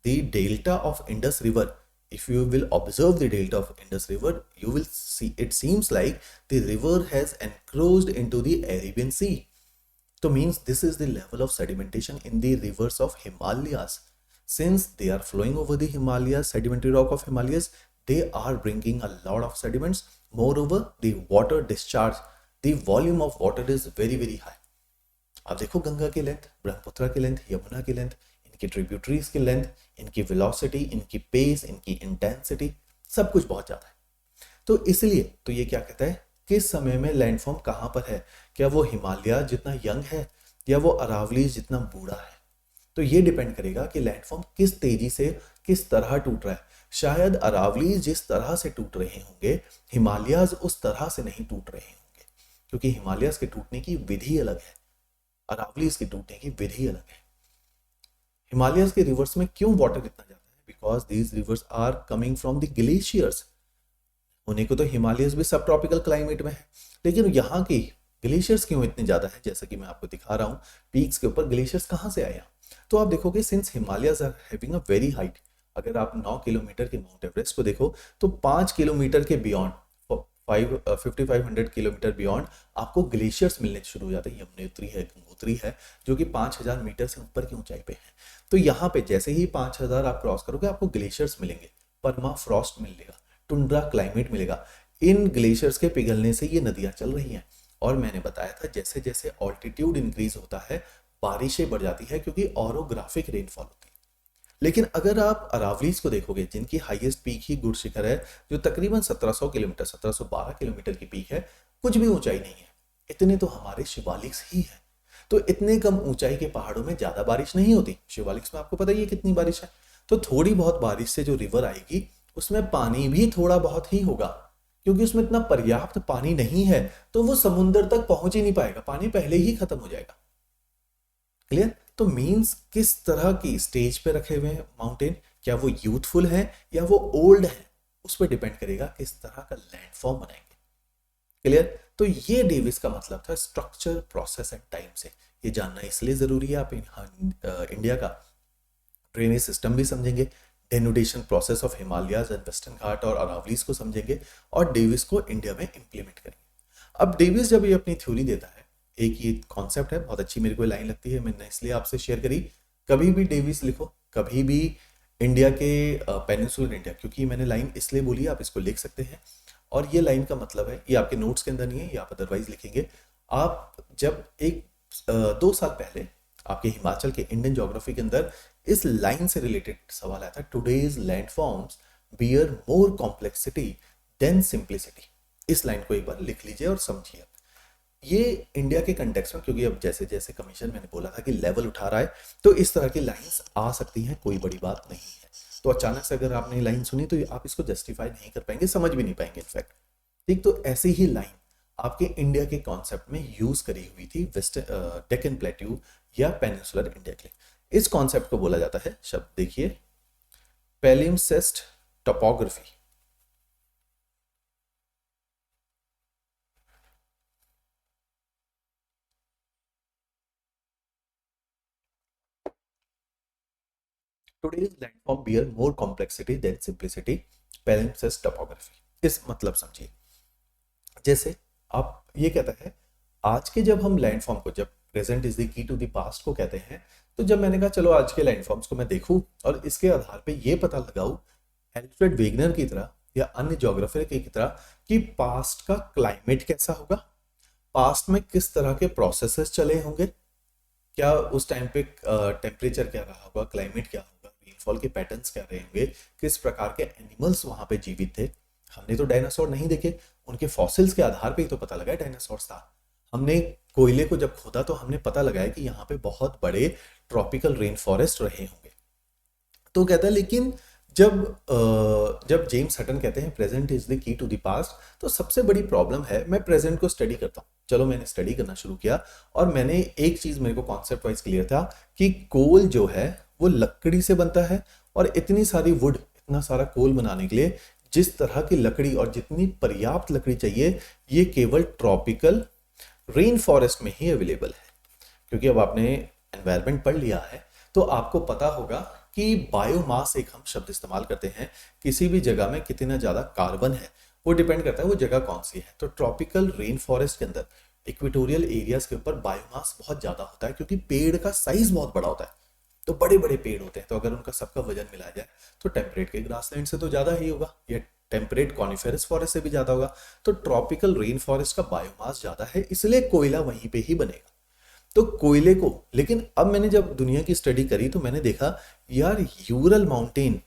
delta of Indus river. If you will observe the delta of Indus River, you will see it seems like the river has encroached into the Arabian Sea. So means this is the level of sedimentation in the rivers of Himalayas. Since they are flowing over the Himalayas, sedimentary rock of Himalayas, they are bringing a lot of sediments. Moreover, the water discharge, the volume of water is very very high. अब देखो गंगा की length, Brahmaputra की length, Yamuna की length, इनकी tributaries की length, इनकी velocity, इनकी pace, इनकी इंटेंसिटी, सब कुछ बहुत ज्यादा है। तो इसलिए तो ये क्या कहता है, किस समय में लैंडफॉर्म कहां पर है, क्या वो हिमालय जितना यंग है या वो अरावलीज जितना बूढ़ा है। तो ये डिपेंड करेगा कि लैंडफॉर्म किस तेजी से किस तरह टूट रहा है। शायद अरावलीज जिस तरह से टूट रहे होंगे, हिमालयाज उस तरह से नहीं टूट रहे होंगे, क्योंकि हिमालयाज के टूटने की विधि अलग है, अरावलीज के टूटने की विधि अलग है। हिमालयस के रिवर्स में क्यों वाटर इतना जाता है? Because these rivers are coming from the glaciers. होने को तो हिमालयस भी सब ट्रॉपिकल क्लाइमेट में है, लेकिन यहाँ की ग्लेशियर्स क्यों इतने ज्यादा है? जैसा कि मैं आपको दिखा रहा हूँ, पीक्स के ऊपर ग्लेशियर्स कहाँ से आए? तो आप देखोगे since Himalayas are having a very height, अगर आप 9 किलोमीटर के माउंट एवरेस्ट को देखो तो 5 किलोमीटर के बियॉन्ड, 5500 किलोमीटर बियॉन्ड आपको ग्लेशियर्स मिलने शुरू हो जाते हैं। यमुनोत्री है, गंगोत्री है, जो कि 5000 मीटर से ऊपर की ऊंचाई पे है। तो यहाँ पे जैसे ही 5000 आप क्रॉस करोगे आपको ग्लेशियर्स मिलेंगे, परमा फ्रॉस्ट मिलेगा, टुंड्रा क्लाइमेट मिलेगा। इन ग्लेशियर्स के पिघलने से ये नदियां चल रही हैं। और मैंने बताया था जैसे जैसे ऑल्टीट्यूड इंक्रीज होता है बारिशें बढ़ जाती है, क्योंकि ऑरोग्राफिक रेनफॉल होती है। लेकिन अगर आप अरावलीज को देखोगे जिनकी हाईएस्ट पीक ही गुड़ शिखर है, जो तकरीबन 1700 किलोमीटर 1712 किलोमीटर की पीक है, कुछ भी ऊंचाई नहीं है, इतने तो हमारे शिवालिक्स ही है। तो इतने कम ऊंचाई के पहाड़ों में ज्यादा बारिश नहीं होती। शिवालिक में आपको पता ही है कितनी बारिश है। तो थोड़ी बहुत बारिश से जो रिवर आएगी उसमें पानी भी थोड़ा बहुत ही होगा, क्योंकि उसमें इतना पर्याप्त पानी नहीं है तो वो समुद्र तक पहुंच ही नहीं पाएगा, पानी पहले ही खत्म हो जाएगा। क्लियर? तो मीन्स किस तरह की स्टेज पे रखे हुए हैं माउंटेन, क्या वो यूथफुल है या वो ओल्ड है, उस पर डिपेंड करेगा किस तरह का लैंडफॉर्म बनाएंगे। क्लियर? तो ये डेविस का मतलब था स्ट्रक्चर, प्रोसेस एंड टाइम से। ये जानना इसलिए जरूरी है, आप इंडिया का ड्रेनेज सिस्टम भी समझेंगे, denudation process of Himalayas and Western घाट और अरावलीज को समझेंगे और डेविस को इंडिया में इंप्लीमेंट करेंगे। अब डेविस जब ये अपनी थ्योरी देता है, एक ये कॉन्सेप्ट है, बहुत अच्छी मेरे को लाइन लगती है, मैंने इसलिए आपसे शेयर करी। कभी भी डेविस लिखो, कभी भी इंडिया के पेनिनसुलर इंडिया, क्योंकि मैंने लाइन इसलिए बोली, आप इसको लिख सकते हैं। और ये लाइन का मतलब है, ये आपके नोट्स के अंदर नहीं है, ये आप अदरवाइज लिखेंगे। आप जब एक 2 साल पहले आपके हिमाचल के इंडियन ज्योग्राफी के अंदर इस लाइन से रिलेटेड सवाल आया था, टुडेज लैंडफॉर्म्स बियर मोर कॉम्प्लेक्सिटी देन सिंप्लिसिटी। इस लाइन को एक बार लिख लीजिए और समझिए। ये इंडिया के कंटेक्स्ट में, क्योंकि अब जैसे जैसे कमीशन मैंने बोला था कि लेवल उठा रहा है, तो इस तरह की लाइंस आ सकती हैं, कोई बड़ी बात नहीं है। तो अचानक से अगर आपने लाइन सुनी तो आप इसको जस्टिफाई नहीं कर पाएंगे, समझ भी नहीं पाएंगे इनफैक्ट। ठीक, तो ऐसी ही लाइन आपके इंडिया के कॉन्सेप्ट में यूज करी हुई थी डेक्कन प्लेट्यू या पेनिनसुलर इंडिया के लिए। इस कॉन्सेप्ट को बोला जाता है, शब्द देखिए, पैलिम्सेस्ट topography. Today's landform bear more complexity than simplicity, palimpsest topography। इस मतलब समझिए, जैसे आप ये कहता है, आज के जब हम लैंडफॉर्म को, जब present is the key to the past को कहते हैं, तो जब मैंने कहा चलो आज के लैंडफॉर्म्स को मैं देखूं और इसके आधार पे ये पता लगाऊं एल्फ्रेड वेगनर की तरह या अन्य ज्योग्राफर की तरह कि पास्ट का क्लाइमेट कैसा होगा, पास्ट में किस तरह के प्रोसेसेस चले होंगे, क्या उस टाइम पे टेम्परेचर क्या रहा होगा, क्लाइमेट क्या होगा, रेनफॉल के पैटर्न्स क्या रहे होंगे, किस प्रकार के एनिमल्स वहां पे जीवित थे। हमने तो डायनासोर नहीं देखे, उनके फॉसिल्स के आधार पे ही तो पता लगा डायनासोर्स था। हमने कोयले को जब खोदा तो हमने पता लगाया कि यहाँ पे बहुत बड़े ट्रॉपिकल रेन फॉरेस्ट रहे होंगे। तो कहता है, लेकिन जब जेम्स हटन कहते हैं present is the key to the past, तो सबसे बड़ी प्रॉब्लम है, मैं प्रेजेंट को स्टडी करता हूँ। चलो मैंने स्टडी करना शुरू किया और मैंने एक चीज, मेरे को कॉन्सेप्ट वाइज क्लियर था कि कोल जो है वो लकड़ी से बनता है, और इतनी सारी वुड, इतना सारा कोल बनाने के लिए जिस तरह की लकड़ी और जितनी पर्याप्त लकड़ी चाहिए, ये केवल ट्रॉपिकल रेन फॉरेस्ट में ही अवेलेबल है। क्योंकि अब आपने एनवायरमेंट पढ़ लिया है तो आपको पता होगा कि बायोमास एक हम शब्द इस्तेमाल करते हैं, किसी भी जगह में कितना ज्यादा कार्बन है वो डिपेंड करता है वो जगह कौन सी है। तो ट्रॉपिकल रेन फॉरेस्ट के अंदर इक्वेटोरियल एरियाज के ऊपर बायोमास बहुत ज्यादा होता है, क्योंकि पेड़ का साइज बहुत बड़ा होता है, तो बड़े बड़े पेड़ होते हैं। तो अगर उनका सबका वजन मिलाया जाए तो टेम्परेट के ग्रासलैंड से तो ज्यादा ही होगा, या टेम्परेट कॉनिफेरस फॉरेस्ट से भी ज्यादा होगा। तो ट्रॉपिकल रेन फॉरेस्ट का बायोमास ज्यादा है, इसलिए कोयला वहीं पे ही बनेगा। तो कोयले को, लेकिन अब मैंने जब दुनिया की स्टडी करी तो मैंने देखा यार यूरल माउंटेन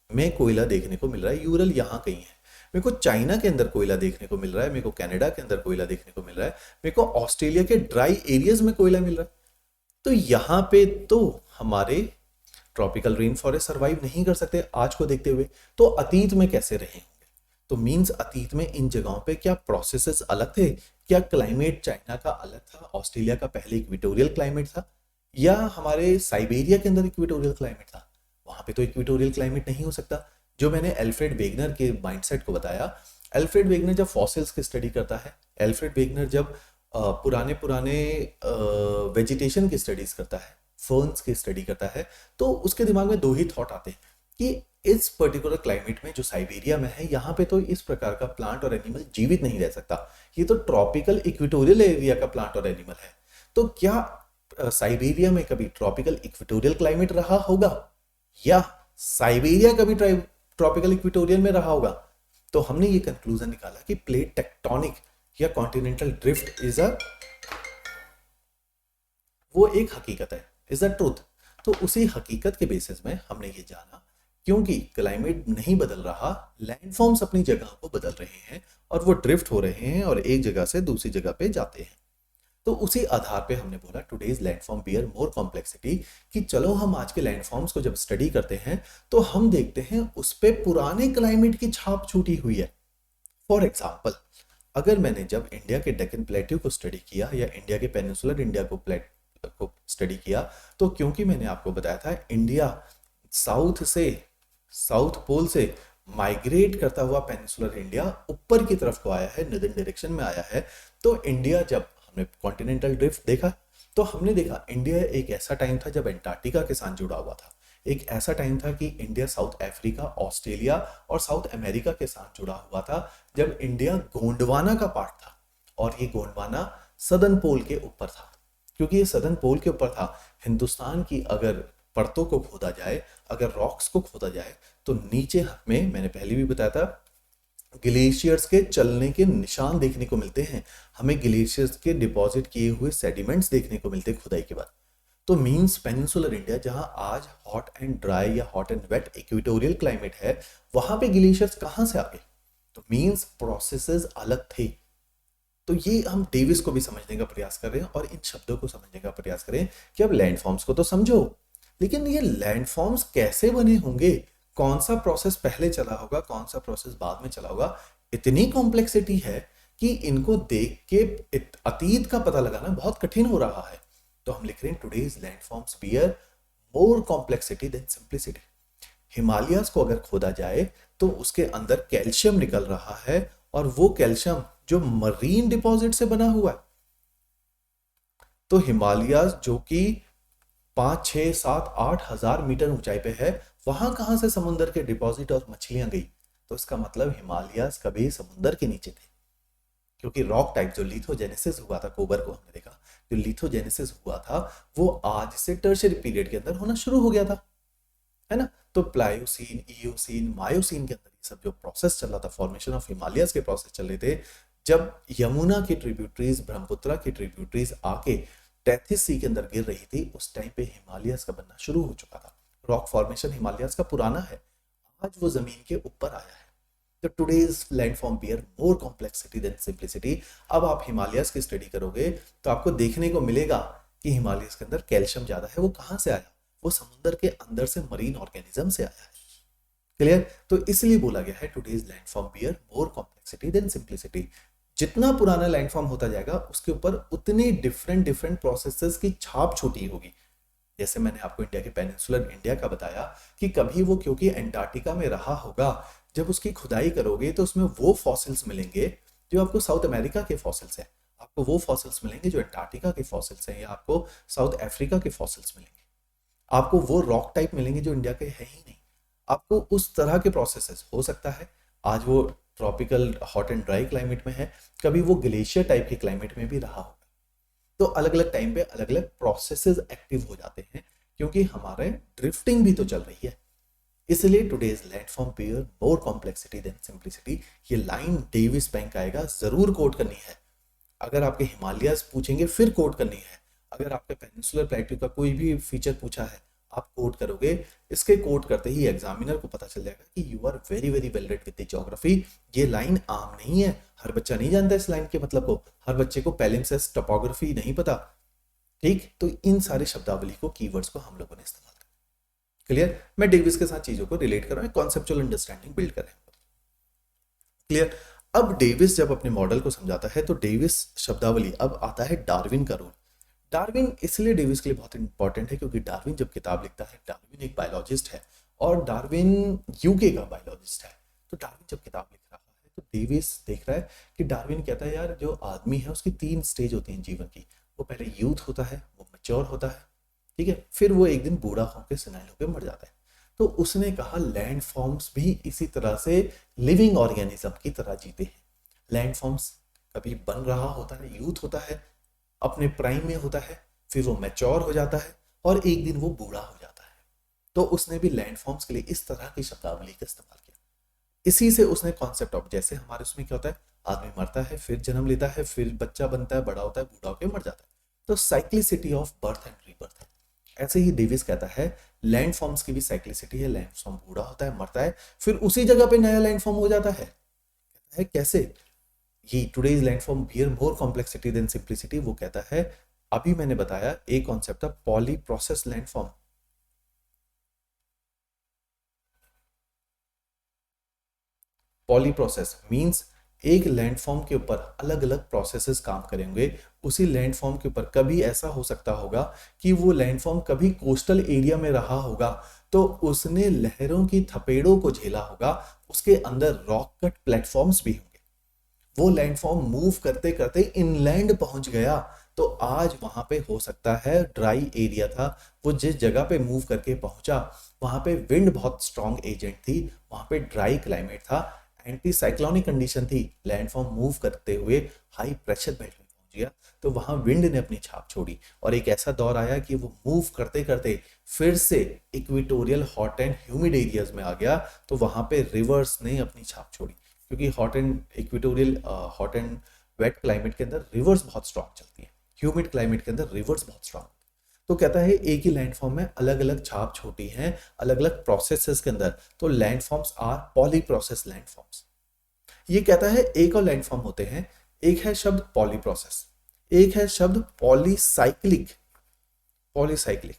में कोयला देखने को मिल रहा है, यूरल यहाँ कहीं है। मेरे को चाइना के अंदर कोयला देखने को मिल रहा है, मेरे को कनाडा के अंदर कोयला देखने को मिल रहा है, मेरे को ऑस्ट्रेलिया के ड्राई एरियाज में कोयला मिल रहा है। तो यहाँ पे तो हमारे ट्रॉपिकल रेन फॉरेस्ट सर्वाइव नहीं कर सकते आज को देखते हुए, तो अतीत में कैसे रहे होंगे। तो मींस अतीत में इन जगहों पे क्या प्रोसेसेस अलग थे, क्या क्लाइमेट चाइना का अलग था, ऑस्ट्रेलिया का पहले इक्वेटोरियल क्लाइमेट था, या हमारे साइबेरिया के अंदर इक्वेटोरियल क्लाइमेट था। वहां पे तो इक्वेटोरियल क्लाइमेट नहीं हो सकता। जो मैंने एल्फ्रेड वेगनर के माइंडसेट को बताया, एल्फ्रेड वेगनर जब फॉसिल्स की स्टडी करता है, एल्फ्रेड वेगनर जब पुराने पुराने वेजिटेशन की स्टडीज करता है, फर्न्स की स्टडी करता है, तो उसके दिमाग में दो ही थॉट आते हैं कि इस पर्टिकुलर क्लाइमेट में जो साइबेरिया में है, यहाँ पे तो इस प्रकार का प्लांट और एनिमल जीवित नहीं रह सकता, ये तो ट्रॉपिकल इक्वेटोरियल एरिया का प्लांट और एनिमल है। तो क्या साइबेरिया में कभी ट्रॉपिकल इक्वेटोरियल क्लाइमेट रहा होगा, या साइबेरिया कभी ट्रॉपिकल इक्वेटोरियल में रहा होगा? तो हमने ये कंक्लूजन निकाला कि प्लेट टेक्टोनिक या कॉन्टिनेंटल ड्रिफ्ट वो एक हकीकत है, इज अ ट्रूथ। तो उसी हकीकत के बेसिस में हमने ये जाना, क्योंकि क्लाइमेट नहीं बदल रहा, लैंडफॉर्म्स अपनी जगह को बदल रहे हैं और वो ड्रिफ्ट हो रहे हैं और एक जगह से दूसरी जगह पे जाते हैं। तो उसी आधार पे हमने बोला टुडेज लैंडफॉर्म बियर मोर कॉम्प्लेक्सिटी, कि चलो हम आज के लैंडफॉर्म्स को जब स्टडी करते हैं तो हम देखते हैं उस पे पुराने क्लाइमेट की छाप छूटी हुई है। फॉर एग्जाम्पल, अगर मैंने जब इंडिया के डेक्कन प्लेट्यू को स्टडी किया या इंडिया के पेनिनसुलर इंडिया को स्टडी किया, तो क्योंकि मैंने आपको बताया था इंडिया साउथ पोल से माइग्रेट करता हुआ पेनिनसुलर इंडिया ऊपर की तरफ को आया है, नदर्न डायरेक्शन में आया है। तो इंडिया, जब हमने कॉन्टिनेंटल ड्रिफ्ट देखा तो हमने देखा इंडिया एक ऐसा टाइम था जब एंटार्क्टिका के साथ जुड़ा हुआ था। एक ऐसा टाइम था कि इंडिया साउथ अफ्रीका, ऑस्ट्रेलिया और साउथ अमेरिका के साथ जुड़ा हुआ था, जब इंडिया गोंडवाना का पार्ट था। और ये गोंडवाना सदर्न पोल के ऊपर था। क्योंकि ये सदर्न पोल के ऊपर था, हिंदुस्तान की अगर परतों को खोदा जाए, अगर रॉक्स को खोदा जाए, तो नीचे में मैंने पहले भी बताया था ग्लेशियर्स के चलने के निशान देखने को मिलते हैं। हमें ग्लेशियर्स के डिपॉजिट किए हुए सेडिमेंट्स देखने को मिलते हैं खुदाई के बाद। तो मींस पेनिनसुलर इंडिया, जहां आज हॉट एंड ड्राई या hot and wet equatorial climate है, वहां पे ग्लेशियर्स कहां से आ गए? तो मींस प्रोसेसेस अलग थे। तो ये हम डेविस को भी समझने का प्रयास कर रहे हैं और इन शब्दों को समझने का प्रयास करें कि अब लैंडफॉर्म्स को तो समझो, लेकिन ये लैंडफॉर्म्स कैसे बने होंगे, कौन सा प्रोसेस पहले चला होगा, कौन सा प्रोसेस बाद में चला होगा, इतनी कॉम्प्लेक्सिटी है कि इनको देख के अतीत का पता लगाना बहुत कठिन हो रहा है। तो हम लिख रहे हैं टुडेज लैंडफॉर्म्स बियर मोर कॉम्प्लेक्सिटी देन सिंप्लिसिटी। हिमालयाज को अगर खोदा जाए तो उसके अंदर कैल्शियम निकल रहा है, और वो कैल्शियम जो मरीन डिपॉजिट से बना हुआ है। तो हिमालयाज जो कि 5, 6, 7, 8 हजार मीटर ऊंचाई पे है, वहां कहां से समुद्र के डिपॉजिट और मछलियां गई? तो इसका मतलब हिमालयाज कभी समुद्र के नीचे थे। क्योंकि रॉक टाइप जो लिथोजेनेसिस हुआ था, कोबर को हमने देखा, जो लिथोजेनेसिस हुआ था वो आज से टर्शियरी पीरियड के अंदर होना शुरू हो गया था, है ना। तो प्लायोसीन, इयोसीन, मायोसीन के अंदर ये सब जो प्रोसेस चल रहा था, फॉर्मेशन ऑफ हिमालयाज के प्रोसेस चल रहे थे, जब यमुना की ट्रिब्यूटरीज, ब्रह्मपुत्रा की ट्रिब्यूटरीज आके टेथिस सी के अंदर गिर रही थी, उस टाइम पे हिमालयाज का बनना शुरू हो चुका था। रॉक फॉर्मेशन हिमालयाज का पुराना है, आज वो जमीन के ऊपर आया है। तो टुडेज लैंडफॉर्म बियर मोर कॉम्प्लेक्सिटी देन सिंप्लिसिटी। अब आप हिमालयाज की स्टडी करोगे तो आपको देखने को मिलेगा कि हिमालयाज के अंदर कैल्शियम ज्यादा है। वो कहां से आया? वो समुद्र के अंदर से मरीन ऑर्गेनिज्म से आया है। क्लियर? तो इसलिए बोला गया है टुडेज लैंडफॉर्म बियर मोर कॉम्प्लेक्सिटी देन सिंप्लिसिटी। जितना पुराना लैंडफॉर्म होता जाएगा उसके ऊपर उतनी डिफरेंट डिफरेंट प्रोसेसेस की छाप छोटी होगी। जैसे मैंने आपको इंडिया के पेनिनसुलर इंडिया का बताया कि कभी वो क्योंकि एंटार्क्टिका में रहा होगा, जब उसकी खुदाई करोगे तो उसमें वो फॉसिल्स मिलेंगे जो आपको साउथ अमेरिका के फॉसिल्स हैं, आपको वो फॉसिल्स मिलेंगे जो एंटार्क्टिका के फॉसिल्स हैं, या आपको साउथ अफ्रीका के फॉसिल्स मिलेंगे, आपको वो रॉक टाइप मिलेंगे जो इंडिया के है ही नहीं। आपको उस तरह के प्रोसेसेस हो सकता है आज वो tropical hot and dry climate में है, कभी वो ग्लेशियर टाइप के क्लाइमेट में भी रहा होगा। तो अलग अलग टाइम पे अलग अलग प्रोसेसेस एक्टिव हो जाते हैं, क्योंकि हमारे ड्रिफ्टिंग भी तो चल रही है। इसलिए टुडेज लैंडफॉर्म बियर मोर कॉम्प्लेक्सिटी देन सिंप्लिसिटी। ये लाइन डेविस बैंक आएगा, जरूर कोट करनी है। अगर आपके हिमालयाज पूछेंगे फिर कोट करनी है। अगर आपके पेनिनसुलर प्लेट्यू का कोई भी फीचर पूछा है आप कोट करोगे, इसके कोट करते ही एग्जामिनर को पता चल जाएगा कि you are very very well read with the geography. ये लाइन आम नहीं है, हर बच्चा नहीं जानता इस लाइन के मतलब को, हर बच्चे को पैलिम्सेस्ट टोपोग्राफी नहीं पता। ठीक, तो इन सारे शब्दावली को, कीवर्ड्स को हम लोगों ने इस्तेमाल किया। क्लियर? मैं डेविस के साथ चीजों को रिलेट कर रहा हूं, कॉन्सेप्चुअल अंडरस्टैंडिंग बिल्ड कर रहे हैं। क्लियर? अब डेविस जब अपने मॉडल को समझाता है तो डेविस शब्दावली, अब आता है डार्विन का रोल। डार्विन इसलिए डेविस के लिए बहुत इंपॉर्टेंट है क्योंकि डार्विन जब किताब लिखता है, डार्विन एक बायोलॉजिस्ट है और डार्विन यूके का बायोलॉजिस्ट है। तो डार्विन जब किताब लिख रहा है तो डेविस देख रहा है कि डार्विन कहता है यार जो आदमी है उसकी 3 स्टेज होती हैं जीवन की। वो पहले यूथ होता है, वो मैच्योर होता है, ठीक है, फिर वो एक दिन बूढ़ा होकर सेनाइल होकर मर जाता है। तो उसने कहा लैंड फॉर्म्स भी इसी तरह से लिविंग ऑर्गेनिज्म की तरह जीते हैं। लैंड फॉर्म्स कभी बन रहा होता है, यूथ होता है, अपने प्राइम में होता है, फिर वो मैच्योर हो जाता है और एक दिन वो बूढ़ा हो जाता है। तो उसने भी लैंड फॉर्म्स के लिए इस तरह की शब्दावली का इस्तेमाल किया। इसी से उसने कॉन्सेप्ट ऑफ, जैसे हमारे उसमें क्या होता है, आदमी मरता है, फिर जन्म लेता है, फिर बच्चा बनता है, बड़ा होता है, बूढ़ा होकर मर जाता है। तो cyclicity of birth and rebirth है। ऐसे ही डेविस कहता है लैंड फॉर्म्स की भी साइक्लिसिटी है। लैंड फॉर्म बूढ़ा होता है, मरता है, फिर उसी जगह पे नया लैंड फॉर्म हो जाता है। कहता है कैसे? ये टुडेज लैंडफॉर्म बियर मोर कॉम्प्लेक्सिटी देन सिंप्लिसिटी, वो कहता है अभी मैंने बताया एक कॉन्सेप्ट था poly process landform. Poly process means एक लैंडफॉर्म के ऊपर अलग अलग प्रोसेसेस काम करेंगे। उसी लैंडफॉर्म के ऊपर कभी ऐसा हो सकता होगा कि वो लैंडफॉर्म कभी कोस्टल एरिया में रहा होगा, तो उसने लहरों की थपेड़ों को झेला होगा, उसके अंदर रॉक कट प्लेटफॉर्म्स भी होंगे। वो लैंडफॉर्म मूव करते करते इनलैंड पहुंच गया, तो आज वहां पे हो सकता है ड्राई एरिया था, वो जिस जगह पे मूव करके पहुंचा वहां पे विंड बहुत स्ट्रॉन्ग एजेंट थी, वहां पे ड्राई क्लाइमेट था, एंटी साइक्लोनिक कंडीशन थी, लैंडफॉर्म मूव करते हुए हाई प्रेशर बेल्ट में पहुंच गया, तो वहां विंड ने अपनी छाप छोड़ी। और एक ऐसा दौर आया कि वो मूव करते करते फिर से equatorial hot and humid areas में आ गया, तो वहां पे रिवर्स ने अपनी छाप छोड़ी, क्योंकि hot and equatorial hot and wet climate के अंदर रिवर्स बहुत स्ट्रॉन्ग चलती है, ह्यूमिड क्लाइमेट के अंदर रिवर्स बहुत स्ट्रॉन्ग। तो कहता है एक ही लैंडफॉर्म में अलग अलग छाप छोटी हैं अलग अलग प्रोसेसेस के अंदर, तो landforms are poly process landforms. ये कहता है एक और लैंडफॉर्म होते हैं, एक है शब्द पॉली प्रोसेस, एक है शब्द पॉलीसाइक्लिक। पॉलीसाइक्लिक,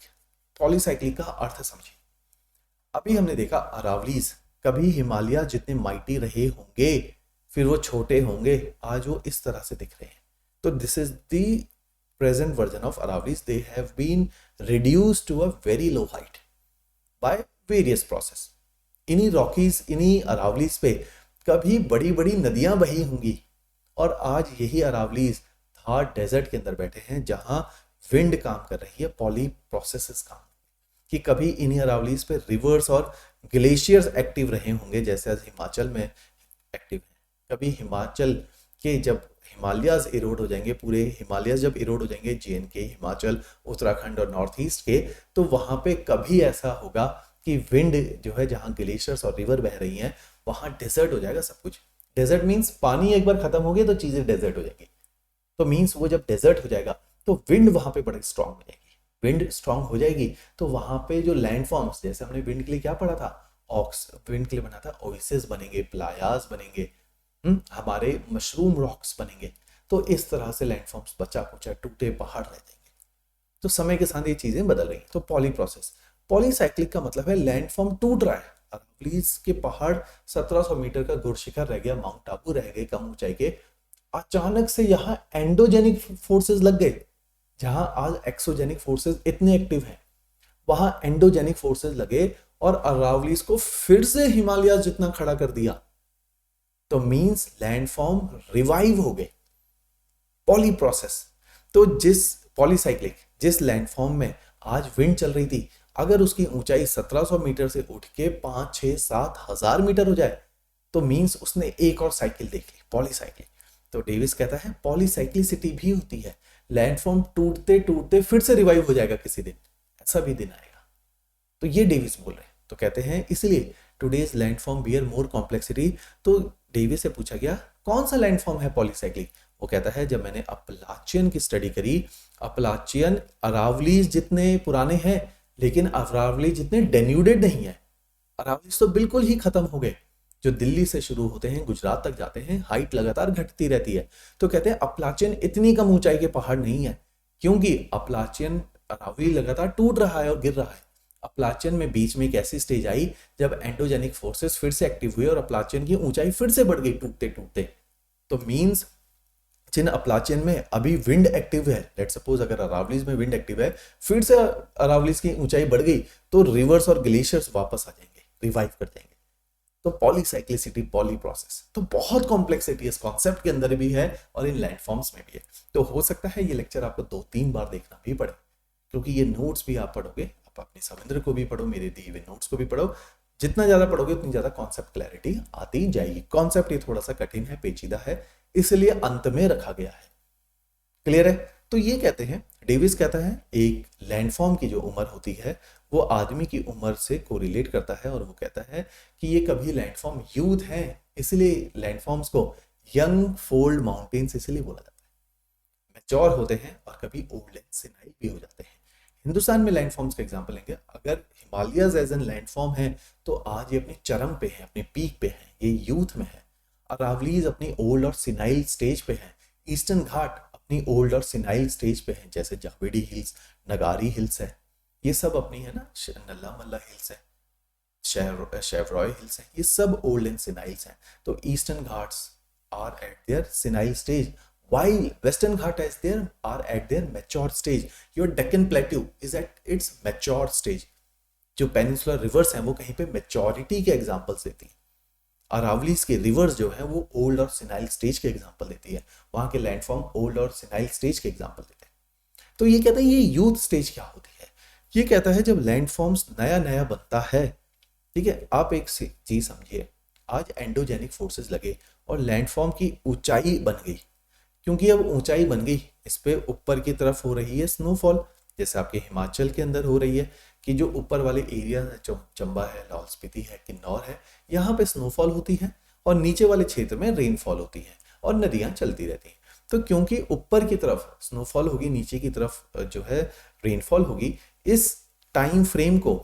पॉलीसाइक्लिक का अर्थ समझिए। अभी हमने देखा अरावलीज कभी हिमालय जितने माइटी रहे होंगे फिर वो छोटे होंगे, आज वो इस तरह से दिख रहे हैं। तो this is the present version of Aravallis, they have been reduced to a very low height by various process. इन्हीं रॉकीज इन्हीं अरावलीज पे कभी बड़ी बड़ी नदियां बही होंगी, और आज यही अरावलीज थार डेजर्ट के अंदर बैठे हैं जहां विंड काम कर रही है, पॉली प्रोसेसेस काम, कि कभी इन्हीं अरावलीज पे रिवर्स और ग्लेशियर्स एक्टिव रहे होंगे जैसे आज हिमाचल में एक्टिव है। कभी हिमाचल के जब हिमालयाज इरोड हो जाएंगे, पूरे हिमालयाज जब इरोड हो जाएंगे JNK, हिमाचल, उत्तराखंड और नॉर्थ ईस्ट के, तो वहां पे कभी ऐसा होगा कि विंड जो है जहां ग्लेशियर्स और रिवर बह रही हैं वहां डेजर्ट हो जाएगा सब कुछ। डेजर्ट मीन्स पानी एक बार खत्म हो गया तो चीजें डेजर्ट हो जाएंगी, तो मीन्स वो जब डेजर्ट हो जाएगा तो विंड वहां पे बड़ी स्ट्रांग हो जाएगी। विंड स्ट्रांग हो जाएगी तो वहां पे जो लैंडफॉर्म्स, जैसे हमने विंड के लिए क्या पढ़ा था, ऑक्स, विंड के लिए बना था ओएसिस बनेंगे, प्लायाज बनेंगे, हमारे मशरूम रॉक्स बनेंगे। तो इस तरह से लैंडफॉर्म्स बचा कुचा टूटे पहाड़ रह जाएंगे। तो समय के साथ ये चीजें बदल रही। तो पॉली प्रोसेस, पॉलीसाइक्लिक का मतलब है लैंडफॉर्म टूट रहा है। अरावलीज के पहाड़ 1700 मीटर का गुरशिखर रह गया, माउंट आबू रह गए कम ऊंचाई के, अचानक से यहाँ एंडोजेनिक फोर्सेस लग गए। जहां आज एक्सोजेनिक फोर्सेस इतने एक्टिव हैं वहां एंडोजेनिक फोर्सेस लगे और अरावलीज को फिर से हिमालय जितना खड़ा कर दिया, तो मींस लैंडफॉर्म रिवाइव हो गए। पॉली प्रोसेस, तो जिस पॉलीसाइक्लिक जिस लैंडफॉर्म में आज विंड चल रही थी, अगर उसकी ऊंचाई 1700 मीटर से उठ के 5, 6, 7 हजार मीटर हो जाए तो मींस उसने एक और साइकिल देख ली, पॉलीसाइक्लिक। तो डेविस कहता है पॉलीसाइक्लिसिटी भी होती है, लैंडफॉर्म टूटते टूटते फिर से रिवाइव हो जाएगा किसी दिन, ऐसा भी दिन आएगा। तो ये डेविस बोल रहे हैं। तो कहते हैं इसलिए टुडेज लैंडफॉर्म बियर मोर कॉम्प्लेक्सिटी। तो डेविस से पूछा गया कौन सा लैंडफॉर्म है पॉलीसाइक्लिक, वो कहता है जब मैंने अपलाचियन की स्टडी करी, अपलाचियन अरावलीज जितने पुराने हैं लेकिन अरावलीज जितने डेन्यूडेड नहीं है। अरावलीज तो बिल्कुल ही खत्म हो गए, जो दिल्ली से शुरू होते हैं गुजरात तक जाते हैं, हाइट लगातार घटती रहती है। तो कहते हैं अपलाचियन इतनी कम ऊंचाई के पहाड़ नहीं है, क्योंकि अपलाचियन अरावली लगातार टूट रहा है और गिर रहा है। अपलाचियन में बीच में एक ऐसी स्टेज आई जब एंडोजेनिक फोर्सेस फिर से एक्टिव हुए और अपलाचियन की ऊंचाई फिर से बढ़ गई टूटते टूटते। तो मींस जिन अपलाचियन में अभी विंड एक्टिव है, लेट सपोज अगर अरावलीज में विंड एक्टिव है, फिर से अरावलीज की ऊंचाई बढ़ गई तो रिवर्स और ग्लेशियर्स वापस आ जाएंगे, रिवाइव कर जाएंगे। तो पॉलीसाइक्लिसिटी, पॉली प्रोसेस, तो बहुत कॉम्प्लेक्सिटी इस कॉन्सेप्ट के अंदर भी है और इन लैंडफॉर्म्स में भी है। तो हो सकता है ये लेक्चर आपको 2-3 बार देखना भी पड़े, क्योंकि ये नोट्स भी आप पढ़ोगे, आप अपने सविंद्र को भी पढ़ो, मेरे दिए हुए नोट्स को भी पढ़ो। जितना ज्यादा पढ़ोगे उतनी ज्यादा कॉन्सेप्ट क्लैरिटी आती जाएगी। कॉन्सेप्ट ये थोड़ा सा कठिन है, पेचीदा है, इसलिए अंत में रखा गया है। क्लियर है? तो ये कहते हैं, डेविस कहता है एक लैंडफॉर्म की जो उम्र होती है वो आदमी की उम्र से कोरिलेट करता है, और वो कहता है कि ये कभी लैंडफॉर्म यूथ है, इसलिए लैंडफॉर्म्स को यंग फोल्ड माउंटेन्स इसलिए बोला जाता है। मैच्योर होते हैं और कभी ओल्ड एंड सेनाइल भी हो जाते हैं। हिंदुस्तान में लैंडफॉर्म्स का एग्जांपल लेंगे, अगर हिमालयज एज एन लैंडफॉर्म है तो आज ये अपने चरम पे है, अपने पीक पे है, ये यूथ में है। अरावलीज अपनी ओल्ड और सिनाइल स्टेज पे हैं, ईस्टर्न घाट अपनी ओल्ड और सिनाइल स्टेज पे हैं, जैसे जावेडी हिल्स, नगारी हिल्स है, ये सब अपनी है ना, नल्ला मल्ला हिल्स है, शेवरॉय हिल्स है, ये सब ओल्ड एंड सिनाइल्स हैं। तो eastern Ghats are at their senile stage, while western ghat is there are at their mature stage. Your Deccan plateau is at its mature stage. जो पेनिनसुलर रिवर्स हैं वो कहीं पे मेच्योरिटी के एग्जांपल्स देती हैं, अरावलीज के रिवर्स जो है वो ओल्ड और सिनाइल स्टेज के एग्जांपल देती है, वहां के लैंडफॉर्म ओल्ड और सिनाइल स्टेज के एग्जांपल देते हैं। तो ये कहता है ये यूथ स्टेज क्या होती है, ये कहता है जब लैंडफॉर्म्स नया नया बनता है, ठीक है। आप एक चीज समझिए, आज एंडोजेनिक फोर्सेस लगे और लैंडफॉर्म की ऊंचाई बन गई, क्योंकि अब ऊंचाई बन गई, इस पे ऊपर की तरफ हो रही है स्नोफॉल, जैसे आपके हिमाचल के अंदर हो रही है कि जो ऊपर वाले एरिया चंबा है, लाहौल स्पीति है, किन्नौर है, यहाँ पे स्नोफॉल होती है और नीचे वाले क्षेत्र में रेनफॉल होती है और नदियाँ चलती रहती हैं। तो क्योंकि ऊपर की तरफ स्नोफॉल होगी, नीचे की तरफ जो है रेनफॉल होगी, इस टाइम फ्रेम को,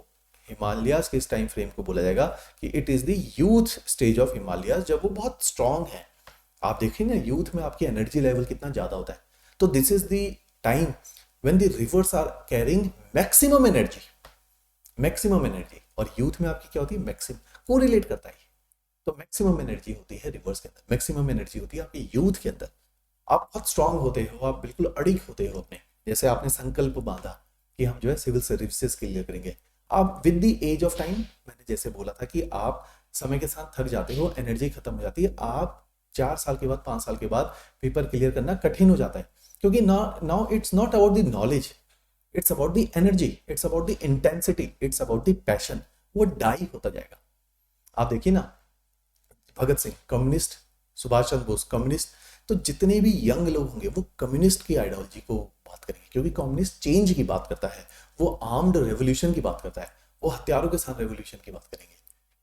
हिमालयाज के इस टाइम फ्रेम को बोला जाएगा कि it is the youth stage of Himalayas, जब वो बहुत स्ट्रांग है। आप देखिए ना, यूथ में आपकी एनर्जी लेवल कितना ज्यादा होता है। तो this is the time when the rivers are carrying maximum energy, maximum energy. और यूथ में आपकी क्या होती है, मैक्सिमम, कोरिलेट करता है। तो मैक्सिमम एनर्जी होती है रिवर्स के अंदर, मैक्सिमम एनर्जी होती है आपकी यूथ के अंदर। आप बहुत स्ट्रांग होते हो, आप बिल्कुल अडिग होते हो अपने, जैसे आपने संकल्प बांधा कि हम जो है सिविल सर्विसेज क्लियर करेंगे। आप with the age of time, मैंने जैसे बोला था कि आप समय के साथ थक जाते हो, एनर्जी खत्म हो जाती है, आप 4 साल के बाद, 5 साल के बाद पेपर क्लियर करना कठिन हो जाता है, क्योंकि now it's not about the knowledge, it's about the energy, it's about the intensity, it's about the passion. वो डाई होता जाएगा। आप देखिए ना, भगत सिंह कम्युनिस्ट, सुभाष चंद्र बोस कम्युनिस्ट, तो जितने भी यंग लोग होंगे वो कम्युनिस्ट की आइडियोलॉजी को बात करेंगे, क्योंकि कम्युनिस्ट चेंज की बात करता है, वो आर्म्ड रेवोल्यूशन की बात करता है, वो हथियारों के साथ रेवोल्यूशन की बात करेंगे।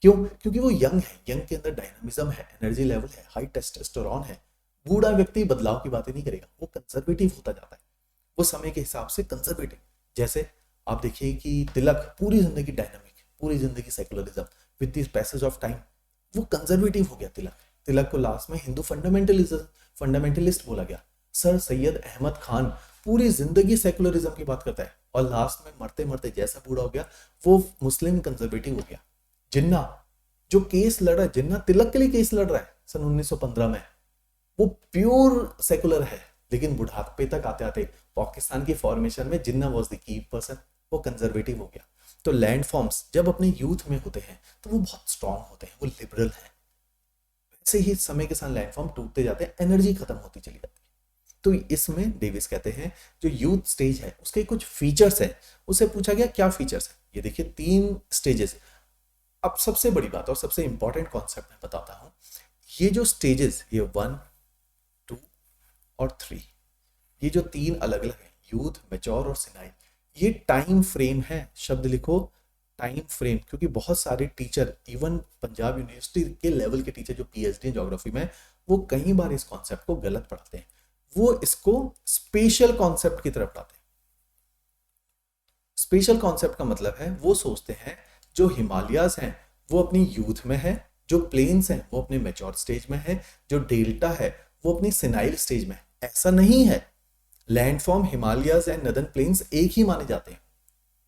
क्यों? क्योंकि वो यंग है, यंग के अंदर डायनामिज्म है, एनर्जी लेवल है, हाई टेस्टोस्टेरोन है। बूढ़ा व्यक्ति बदलाव की बातें नहीं करेगा, वो कंजर्वेटिव होता जाता है, वो समय के हिसाब से कंजर्वेटिव। जैसे आप देखिए कि तिलक पूरी जिंदगी डायनामिक, पूरी जिंदगी secularism, with the passage of time वो कंजर्वेटिव हो गया तिलक। तिलक को लास्ट में हिंदू फंडामेंटलिस्ट बोला गया। सर सैयद अहमद खान पूरी जिंदगी सेकुलरिज्म की बात करता है और लास्ट में मरते मरते जैसा बूढ़ा हो गया वो मुस्लिम कंजर्वेटिव हो गया। जिन्ना जो केस लड़ रहा है, जिन्ना तिलक के लिए केस लड़ रहा है सन 1915 में, वो प्योर सेकुलर है, लेकिन बुढ़ापे तक आते आते पाकिस्तान की फॉर्मेशन में जिन्ना वाज द की पर्सन, वो कंजर्वेटिव हो गया। तो लैंड फॉर्म्स जब अपने यूथ में होते हैं तो वो बहुत स्ट्रांग होते हैं, वो लिबरल हैं। वैसे ही समय के साथ लैंड फॉर्म टूटते जाते हैं, एनर्जी खत्म होती चली जाती है। तो इसमें डेविस कहते हैं जो यूथ स्टेज है उसके कुछ फीचर्स है। उसे पूछा गया क्या फीचर्स है, ये देखिए 3 स्टेजेस। अब सबसे बड़ी बात और सबसे इंपॉर्टेंट कॉन्सेप्ट मैं बताता हूं, ये जो स्टेजेस, ये 1, 2 और 3, ये जो 3 अलग अलग है, यूथ, मैच्योर और सिनाइल, ये टाइम फ्रेम है। शब्द लिखो टाइम फ्रेम, क्योंकि बहुत सारे टीचर, इवन पंजाब यूनिवर्सिटी के लेवल के टीचर जो पीएचडी ज्योग्राफी में, वो कई बार इस कॉन्सेप्ट को गलत पढ़ाते हैं, वो इसको स्पेशल कॉन्सेप्ट की तरफ पढ़ाते हैं। स्पेशल कॉन्सेप्ट का मतलब है वो सोचते हैं जो हिमालयाज हैं वो अपनी यूथ में है, जो प्लेन्स हैं वो अपने मैच्योर स्टेज में है, जो डेल्टा है वो अपनी सिनाइल स्टेज में है। ऐसा नहीं है, landform Himalayas and northern plains एक ही माने जाते हैं।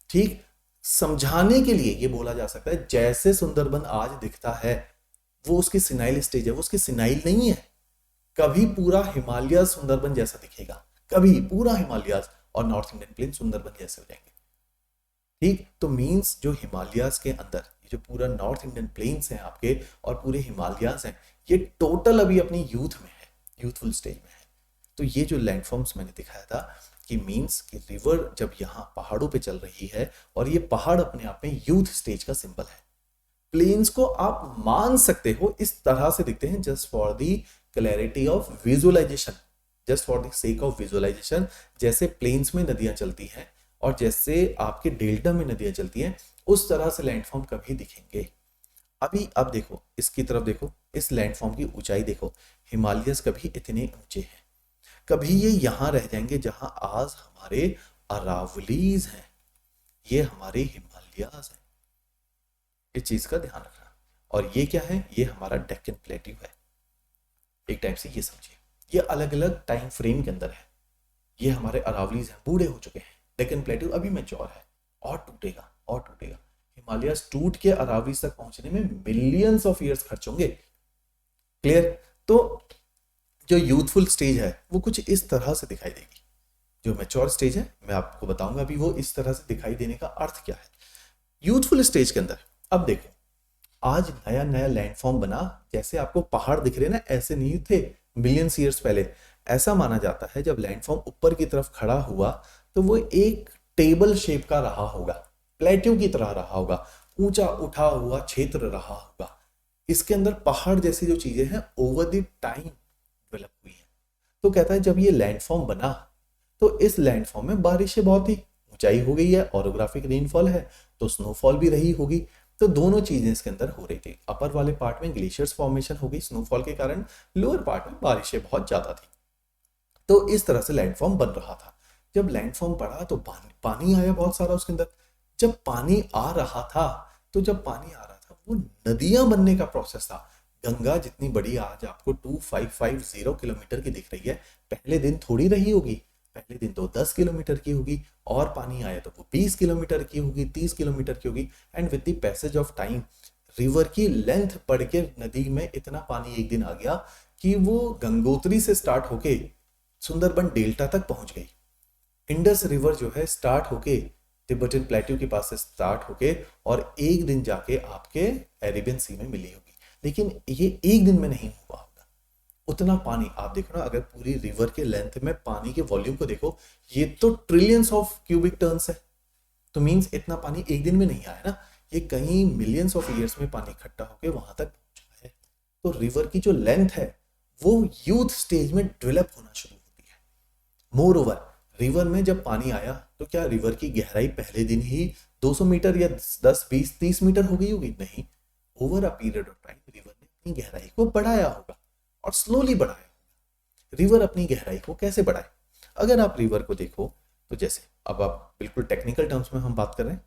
ठीक, समझाने के लिए ये बोला जा सकता है जैसे सुंदरबन आज दिखता है वो उसकी सिनाइल स्टेज है, वो उसकी सिनाइल नहीं है। कभी पूरा हिमालयाज सुंदरबन जैसा दिखेगा, कभी पूरा हिमालयाज और नॉर्थ इंडियन प्लेन सुंदरबन जैसे हो जाएंगे। ठीक, तो मींस जो हिमालयाज के अंदर ये जो पूरा नॉर्थ इंडियन प्लेन्स हैं आपके और पूरे हिमालयाज हैं, ये टोटल अभी अपनी यूथ में है, यूथफुल स्टेज में है। तो ये जो लैंडफॉर्म्स मैंने दिखाया था कि मींस कि रिवर जब यहाँ पहाड़ों पे चल रही है और ये पहाड़ अपने आप में यूथ स्टेज का सिंबल है। प्लेन्स को आप मान सकते हो इस तरह से दिखते हैं, just for the clarity of visualisation, just for the sake of visualisation. जैसे प्लेन्स में नदियां चलती हैं और जैसे आपके डेल्टा में नदियां चलती हैं, उस तरह से लैंडफॉर्म कभी दिखेंगे। अभी अब देखो इसकी तरफ, देखो इस लैंडफॉर्म की ऊंचाई देखो, हिमालयस कभी इतने ऊंचे हैं, कभी ये यहां रह जाएंगे जहां आज हमारे अरावलीज हैं, ये हमारे हिमालयाज हैं। इस चीज का ध्यान रखना। और ये क्या है, ये हमारा डेक्कन प्लेट्यू है। एक टाइप से ये समझिए, ये अलग अलग टाइम फ्रेम के अंदर है। ये हमारे अरावलीज हैं, बूढ़े हो चुके हैं, डेक्कन प्लेट्यू अभी मैच्योर है और टूटेगा और टूटेगा। हिमालयस टूट के अरावलीज तक पहुंचने में मिलियंस ऑफ ईयर्स खर्च होंगे। क्लियर? तो जो यूथफुल स्टेज है वो कुछ इस तरह से दिखाई देगी। जो मैच्योर स्टेज है मैं आपको बताऊंगा अभी वो इस तरह से दिखाई देने का अर्थ क्या है। यूथफुल स्टेज के अंदर अब देखो, आज नया नया लैंडफॉर्म बना, जैसे आपको पहाड़ दिख रहे ना, ऐसे नहीं थे मिलियंस ईयर्स पहले। ऐसा माना जाता है जब लैंडफॉर्म ऊपर की तरफ खड़ा हुआ तो वो एक टेबल शेप का रहा होगा, प्लेट्यू की तरह रहा होगा, ऊंचा उठा हुआ क्षेत्र रहा होगा। इसके अंदर पहाड़ जैसी जो चीजें हैं ओवर द टाइम डेवलप हुई है। तो कहता है जब ये लैंडफॉर्म बना तो इस लैंडफॉर्म में बारिशें बहुत ही ऊंचाई हो गई है, ऑरोग्राफिक रेनफॉल है तो स्नोफॉल भी रही होगी। तो दोनों चीजें इसके अंदर हो रही थी। अपर वाले पार्ट में ग्लेशियर्स फॉर्मेशन हो गई स्नोफॉल के कारण, लोअर पार्ट में बारिशें बहुत ज्यादा थी। तो इस तरह से लैंडफॉर्म बन रहा था। जब लैंडफॉर्म पड़ा तो पानी आया बहुत सारा उसके अंदर। जब पानी आ रहा था वो नदियां बनने का प्रोसेस था। गंगा जितनी बड़ी आज आपको 2550 किलोमीटर की दिख रही है, पहले दिन थोड़ी रही होगी, पहले दिन तो 10 किलोमीटर की होगी, और पानी आया तो वो 20 किलोमीटर की होगी, 30 किलोमीटर की होगी। And with the passage of time river की लेंथ बढ़ के नदी में इतना पानी एक दिन आ गया कि वो गंगोत्री से स्टार्ट होके सुंदरबन डेल्टा तक पहुंच गई। इंडस रिवर जो है स्टार्ट होके तिब्बतन प्लेट्यू के पास से स्टार्ट होके और एक दिन जाके आपके अरेबियन सी में मिली होगी। लेकिन ये एक दिन में नहीं हुआ होगा। उतना पानी आप देखो ना, अगर पूरी रिवर के लेंथ में पानी के वॉल्यूम को देखो, ये तो ट्रिलियंस ऑफ क्यूबिक टर्न्स है। तो मींस इतना पानी एक दिन में नहीं आया ना, ये कहीं मिलियंस ऑफ ईयर्स में पानी इकट्ठा होके वहां तक पहुंचा है। तो रिवर की जो लेंथ है वो यूथ स्टेज में डेवलप होना शुरू होती है। मोर ओवर रिवर में जब पानी आया तो क्या रिवर की गहराई पहले दिन ही 200 मीटर या 10, 20, 30 मीटर हो गई होगी? नहीं। Over a period of time river ने अपनी गहराई को बढ़ाया होगा और स्लोली बढ़ाया होगा। रिवर अपनी गहराई को कैसे बढ़ाए? अगर आप रिवर को देखो तो जैसे अब आप बिल्कुल टेक्निकल टर्म्स में हम बात कर रहे हैं,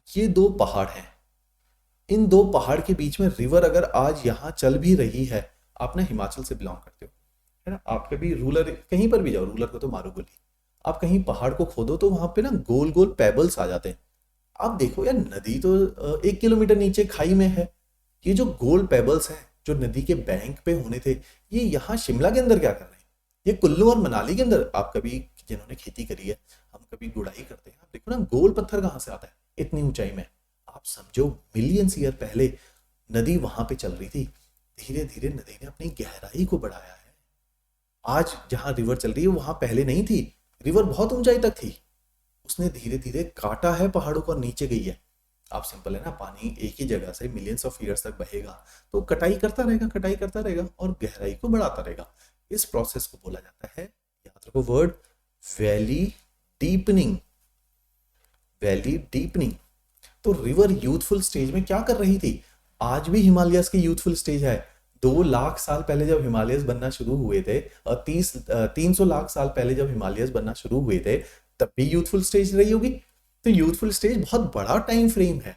ये दो पहाड़ हैं, इन दो पहाड़ के बीच में रिवर अगर आज यहां चल भी रही है, आप ना हिमाचल से बिलोंग करते हो है ना, आप कभी रूलर कहीं पर भी जाओ, रूलर को तो मारो गोली, आप कहीं पहाड़ को खोदो तो वहां पे ना गोल गोल पेबल्स आ जाते हैं। आप देखो यार, नदी तो 1 किलोमीटर नीचे खाई में है, ये जो गोल पेबल्स हैं जो नदी के बैंक पे होने थे, ये यहाँ शिमला के अंदर क्या कर रहे हैं? ये कुल्लू और मनाली के अंदर, आप कभी जिन्होंने खेती करी है, हम कभी गुड़ाई करते हैं, आप देखो ना गोल पत्थर कहाँ से आता है इतनी ऊंचाई में। आप समझो मिलियंस ईयर पहले नदी वहां पे चल रही थी, धीरे धीरे नदी ने अपनी गहराई को बढ़ाया है। आज जहां रिवर चल रही है वहां पहले नहीं थी, रिवर बहुत ऊंचाई तक थी, उसने धीरे धीरे काटा है पहाड़ों को और नीचे गई है। आप सिंपल है ना, पानी एक ही जगह से मिलियंस ऑफ ईयर्स तक बहेगा तो कटाई करता रहेगा, कटाई करता रहेगा और गहराई को बढ़ाता रहेगा। इस प्रोसेस को बोला जाता है, याद रखो word, valley deepening. Valley deepening. तो रिवर यूथफुल स्टेज में क्या कर रही थी? आज भी हिमालयस की यूथफुल स्टेज है। 2 लाख साल पहले जब हिमालयस बनना शुरू हुए थे और 300 लाख साल पहले जब हिमालयस बनना शुरू हुए थे, तब भी यूथफुल स्टेज रही होगी। तो यूथफुल स्टेज बहुत बड़ा टाइम फ्रेम है।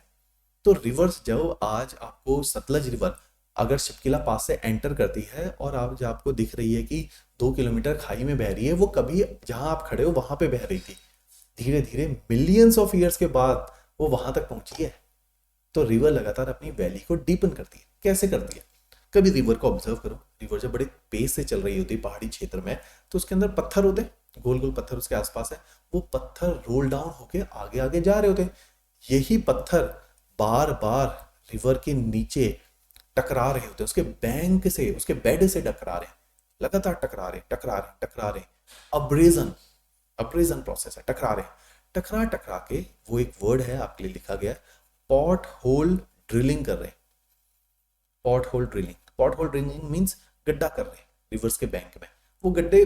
तो रिवर्स जब आज आपको सतलज रिवर अगर शिपकिला पास से एंटर करती है और आज आपको दिख रही है कि 2 किलोमीटर खाई में बह रही है, वो कभी जहां आप खड़े हो वहां पे बह रही थी, धीरे धीरे मिलियंस ऑफ ईयर्स के बाद वो वहां तक पहुंची है। तो रिवर लगातार अपनी वैली को डीपन करती है। कैसे करती है? कभी रिवर को ऑब्जर्व करो, रिवर जब बड़े पेस से चल रही होती है पहाड़ी क्षेत्र में, तो उसके अंदर पत्थर होते हैं, गोल गोल पत्थर उसके आसपास है, वो पत्थर रोल डाउन होके आगे आगे जा रहे होते हैं। यही पत्थर बार बार रिवर के नीचे टकरा रहे होते हैं, उसके बैंक से, उसके बेड से टकरा रहे हैं, लगातार टकरा रहे टकरा रहे टकरा रहे। अब्रेजन, अब्रेजन प्रोसेस है, टकरा रहे, टकरा टकरा के वो एक वर्ड है आपके लिए लिखा गया, पॉट होल ड्रिलिंग कर रहे हैं। Pothole drilling, pothole drilling means गड्ढा कर रहे हैं रिवर्स के बैंक में। वो गड्ढे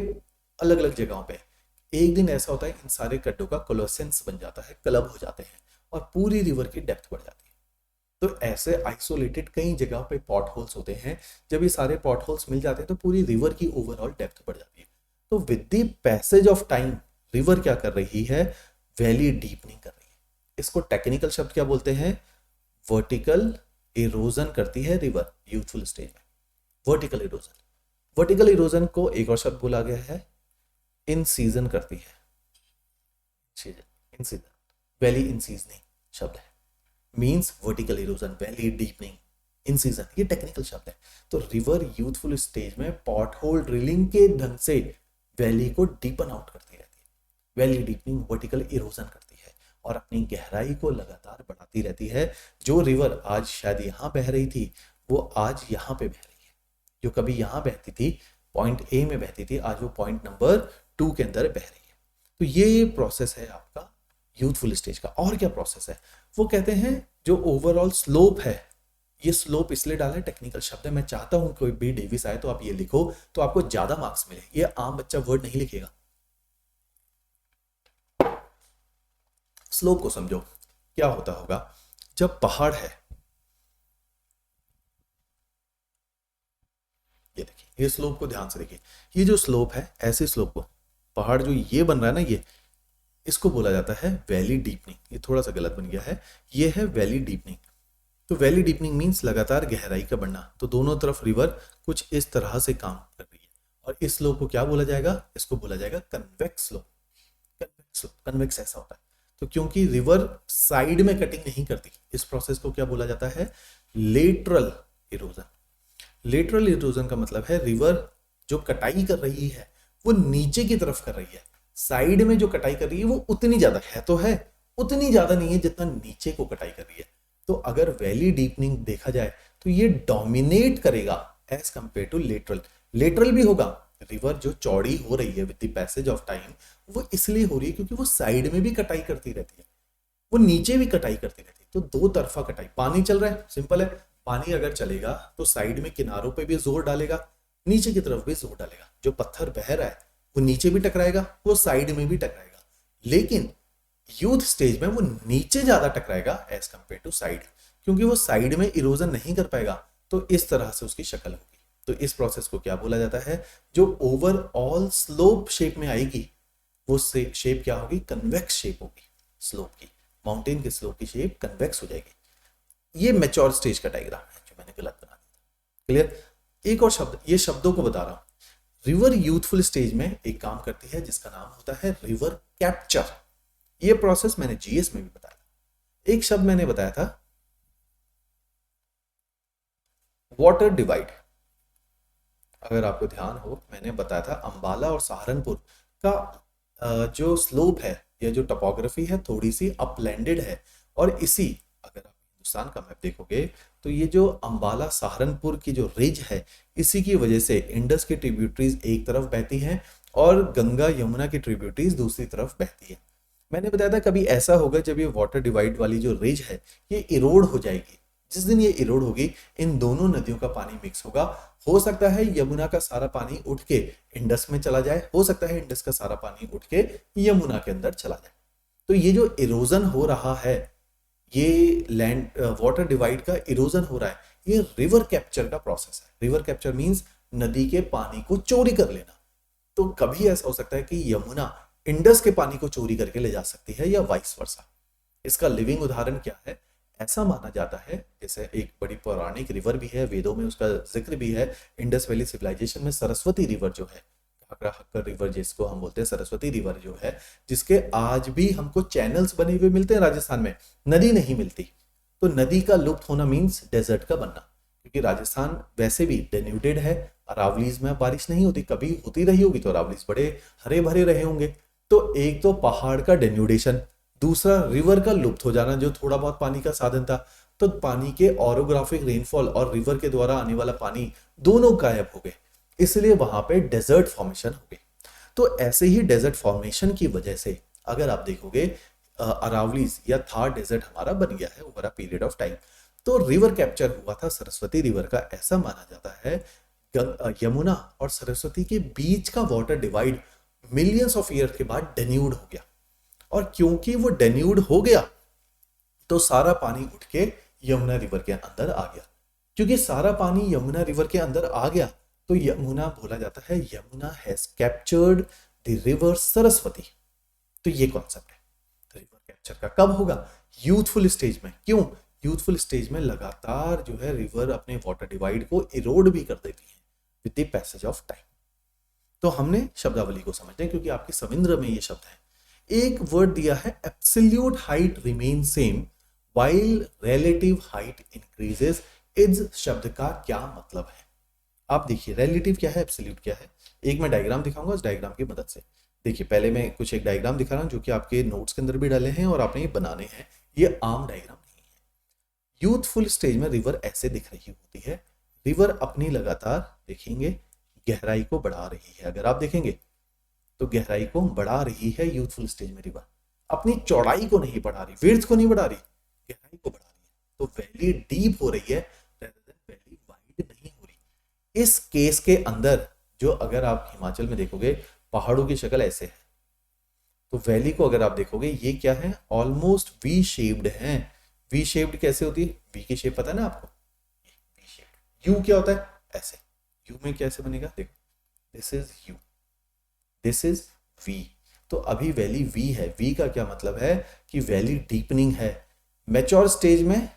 अलग अलग जगहों पे। एक दिन ऐसा होता है इन सारे गड्ढों का कोलोसेंस बन जाता है, क्लब हो जाते हैं और पूरी रिवर की डेप्थ बढ़ जाती है। तो ऐसे आइसोलेटेड कई जगह पे पॉट होल्स होते हैं। जब ये सारे पॉट होल्स मिल जाते हैं तो पूरी रिवर की ओवरऑल डेप्थ बढ़ जाती है। तो with the passage of time river क्या कर रही है? वैली डीपनिंग कर रही है। इसको टेक्निकल शब्द क्या बोलते हैं? वर्टिकल इरोजन करती है रिवर यूथफुल स्टेज में। Vertical erosion. वर्टिकल इरोजन को एक और शब्द बोला गया है, इन सीजन करती है, इन सीजन, वैली इन सीजनिंग शब्द है, means vertical erosion, valley deepening, इन सीजन, ये टेक्निकल शब्द है। तो रिवर यूथफुल स्टेज में पॉट होल ड्रिलिंग के ढंग से वैली को डीपन आउट करती रहती है, वैली डीपनिंग वर्टिकल इरोजन करती है और अपनी गहराई को लगातार बढ़ाती रहती है। जो रिवर आज शायद यहाँ बह रही थी वो आज यहाँ पे बह रही है, जो कभी यहाँ बहती थी पॉइंट ए में बहती थी, आज वो पॉइंट नंबर 2 के अंदर बह रही है। तो ये प्रोसेस है आपका यूथफुल स्टेज का। और क्या प्रोसेस है, वो कहते हैं जो ओवरऑल स्लोप है, ये स्लोप इसलिए डाला है, टेक्निकल शब्द है, मैं चाहता हूं कोई भी डेविस आए तो आप ये लिखो तो आपको ज्यादा मार्क्स मिले, ये आम बच्चा वर्ड नहीं लिखेगा। स्लोप को समझो, क्या होता होगा जब पहाड़ है, ये देखिए, ये स्लोप को ध्यान से देखिए, ये जो स्लोप है, ऐसे स्लोप को, पहाड़ जो ये बन रहा है ना, ये इसको बोला जाता है वैली डीपनिंग। ये थोड़ा सा गलत बन गया है, ये है वैली डीपनिंग। तो वैली डीपनिंग मीन्स लगातार गहराई का बढ़ना। तो दोनों तरफ रिवर कुछ इस तरह से काम कर रही है और इस स्लोप को क्या बोला जाएगा, इसको बोला जाएगा convex slope. Convex slope, convex ऐसा होता है। तो क्योंकि रिवर साइड में कटिंग नहीं करती, इस प्रोसेस को क्या बोला जाता है, लेटरल इरोजन। लेटरल इरोजन का मतलब है रिवर जो कटाई कर रही है वो नीचे की तरफ कर रही है, साइड में जो कटाई कर रही है वो उतनी ज्यादा है, तो है उतनी ज्यादा नहीं है जितना नीचे को कटाई कर रही है। तो अगर वैली डीपनिंग देखा जाए तो ये डोमिनेट करेगा as compared to lateral. Lateral भी होगा, रिवर जो चौड़ी हो रही है with the passage of time, वो इसलिए हो रही है क्योंकि वो साइड में भी कटाई करती रहती है, वो नीचे भी कटाई करती रहती है। तो दो तरफा कटाई। पानी चल रहा है, सिंपल है, पानी अगर चलेगा तो साइड में किनारों पे भी जोर डालेगा, नीचे की तरफ भी जोर डालेगा। जो पत्थर बह रहा है वो नीचे भी टकराएगा, वो साइड में भी टकराएगा, लेकिन यूथ स्टेज में वो नीचे ज्यादा टकराएगा एज कंपेयर टू साइड, क्योंकि वो साइड में इरोजन नहीं कर पाएगा। तो इस तरह से उसकी शक्ल होगी। तो इस प्रोसेस को क्या बोला जाता है, जो ओवरऑल स्लोप शेप में आएगी वो शेप क्या होगी, कन्वेक्स शेप होगी स्लोप की। माउंटेन के स्लोप की शेप कन्वेक्स हो जाएगी। ये मैच्योर स्टेज का डायग्राम है जो मैंने गलत बना दिया। क्लियर। एक और शब्द, ये शब्दों को बता रहा हूं। रिवर यूथफुल स्टेज में एक काम करती है जिसका नाम होता है रिवर कैप्चर। ये प्रोसेस मैंने जीएस में भी बताया। एक शब्द मैंने बताया था वाटर डिवाइड। अगर आपको ध्यान हो, मैंने बताया था अंबाला और सहारनपुर का जो स्लोप है या जो टोपोग्राफी है थोड़ी सी अपलैंडेड है, और इसी अगर आप हिंदुस्तान का मैप देखोगे तो ये जो अंबाला सहारनपुर की जो रिज है, इसी की वजह से इंडस की ट्रिब्यूटरीज एक तरफ बहती हैं और गंगा यमुना की ट्रिब्यूटरीज दूसरी तरफ बहती है। मैंने बताया था कभी ऐसा होगा जब ये वाटर डिवाइड वाली जो रिज है ये इरोड हो जाएगी। जिस दिन ये इरोड होगी, इन दोनों नदियों का पानी मिक्स होगा। हो सकता है यमुना का सारा पानी उठ के इंडस में चला जाए, हो सकता है इंडस का सारा पानी उठ के यमुना के अंदर चला जाए। तो ये जो इरोजन हो रहा है, ये लैंड वाटर डिवाइड का इरोजन हो रहा है, ये रिवर कैप्चर का प्रोसेस है। रिवर कैप्चर मींस नदी के पानी को चोरी कर लेना। तो कभी ऐसा हो सकता है कि यमुना इंडस के पानी को चोरी करके ले जा सकती है या वाइस वर्सा। इसका लिविंग उदाहरण क्या है, ऐसा माना जाता है जैसे एक बड़ी पौराणिक रिवर भी है, वेदों में उसका जिक्र भी है, इंडस वैली सिविलाइजेशन में सरस्वती रिवर जो है, घाघरा हक्कर रिवर जिसको हम बोलते हैं, सरस्वती रिवर जो है, जिसके आज भी हमको चैनल्स बने हुए मिलते हैं राजस्थान में, नदी नहीं मिलती। तो नदी का लुप्त होना मीन्स डेजर्ट का बनना, क्योंकि राजस्थान वैसे भी डेन्यूटेड है। अरावलीज में बारिश नहीं होती, कभी होती रही होगी तो अरावलीज बड़े हरे भरे रहे होंगे। तो एक तो पहाड़ का डेन्यूडेशन, दूसरा रिवर का लुप्त हो जाना जो थोड़ा बहुत पानी का साधन था। तो पानी के ऑरोग्राफिक रेनफॉल और रिवर के द्वारा आने वाला पानी दोनों गायब हो गए, इसलिए वहां पे डेजर्ट फॉर्मेशन हो गई। तो ऐसे ही डेजर्ट फॉर्मेशन की वजह से अगर आप देखोगे अरावलीज या थार डेजर्ट हमारा बन गया है over a period of time. तो रिवर कैप्चर हुआ था सरस्वती रिवर का। ऐसा माना जाता है यमुना और सरस्वती के बीच का water divide millions of year के बाद डेन्यूड हो गया, और क्योंकि वो डेन्यूड हो गया तो सारा पानी उठ के यमुना रिवर के अंदर आ गया। क्योंकि सारा पानी यमुना रिवर के अंदर आ गया तो यमुना बोला जाता है, Yamuna has captured the river Saraswati. तो ये कॉन्सेप्ट है। रिवर कैप्चर का कब होगा, यूथफुल स्टेज में। क्यों, यूथफुल स्टेज में लगातार जो है रिवर अपने वाटर डिवाइड को इरोड भी कर देती है, with the passage of time. तो हमने शब्दावली को समझते हैं क्योंकि आपके सविंद्र में ये शब्द है। एक वर्ड दिया है absolute height remain same while relative height increases. इस शब्द का क्या मतलब है? आप देखिए रिलेटिव क्या है, एब्सोल्यूट क्या है। एक मैं डायग्राम दिखाऊंगा, उस डायग्राम की मदद से देखिए। पहले मैं कुछ एक डायग्राम दिखा रहा हूं जो कि आपके नोट्स के अंदर भी डाले हैं और आपने ये बनाने हैं। ये आम डायग्राम नहीं है। यूथफुल स्टेज में रिवर ऐसे दिख रही होती है। रिवर अपनी लगातार देखेंगे गहराई को बढ़ा रही है। अगर आप देखेंगे तो गहराई को बढ़ा रही है यूथफुल स्टेज में रिवर, अपनी चौड़ाई को नहीं बढ़ा रही, विड्थ को नहीं बढ़ा रही, गहराई को बढ़ा रही है। तो वैली डीप हो रही है rather than वैली वाइड नहीं हो रही। इस केस के अंदर जो अगर आप हिमाचल में देखोगे पहाड़ों की शक्ल ऐसे है, तो वैली को अगर आप देखोगे ये क्या है, ऑलमोस्ट वी शेप्ड है। वी शेप्ड कैसे होती है? वी की शेप पता है ना आपको, वी शेप्ड। यू क्या होता है? ऐसे। यू में कैसे बनेगा? देखो, this is U, this is V. तो अभी वैली वी है। वी का क्या मतलब है कि वैली डीपनिंग है। मैच्योर स्टेज में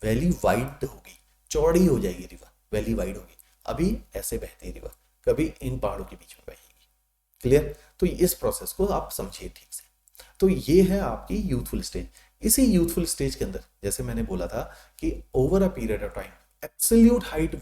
वैली वाइड होगी, चौड़ी हो जाएगी रिवर, वैली वाइड होगी। अभी ऐसे बहती है रिवर, कभी इन पहाड़ों के बीच में बहेगी। क्लियर? तो इस प्रोसेस को आप समझिए ठीक से। तो ये है आपकी यूथफुल स्टेज। इसी यूथफुल स्टेज के अंदर जैसे मैंने बोला था कि over a period of time absolute height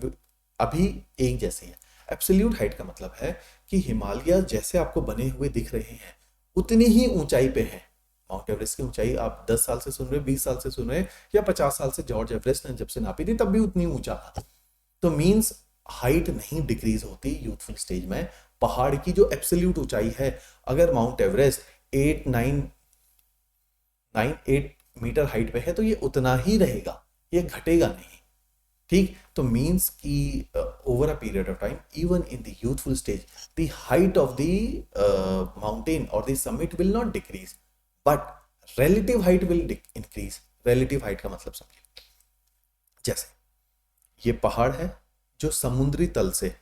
अभी एक जैसी है। एब्सोल्यूट हाइट का मतलब है कि हिमालय जैसे आपको बने हुए दिख रहे हैं उतनी ही ऊंचाई पे है। माउंट एवरेस्ट की ऊंचाई आप 10 साल से सुन रहे, 20 साल से सुन रहे, या 50 साल से जॉर्ज एवरेस्ट ने जब से नापी थी तब भी उतनी ऊंचा था। तो मींस हाइट नहीं डिक्रीज होती यूथफुल स्टेज में। पहाड़ की जो एब्सोल्यूट ऊंचाई है, अगर माउंट एवरेस्ट 8 मीटर हाइट पे है तो ये उतना ही रहेगा, ये घटेगा नहीं। ठीक? तो मीन्स कि over a period of time even in the youthful stage the height of the mountain और the summit will not decrease but relative height will increase. Relative height का मतलब समझिए, जैसे ये पहाड़ है जो समुद्री तल से,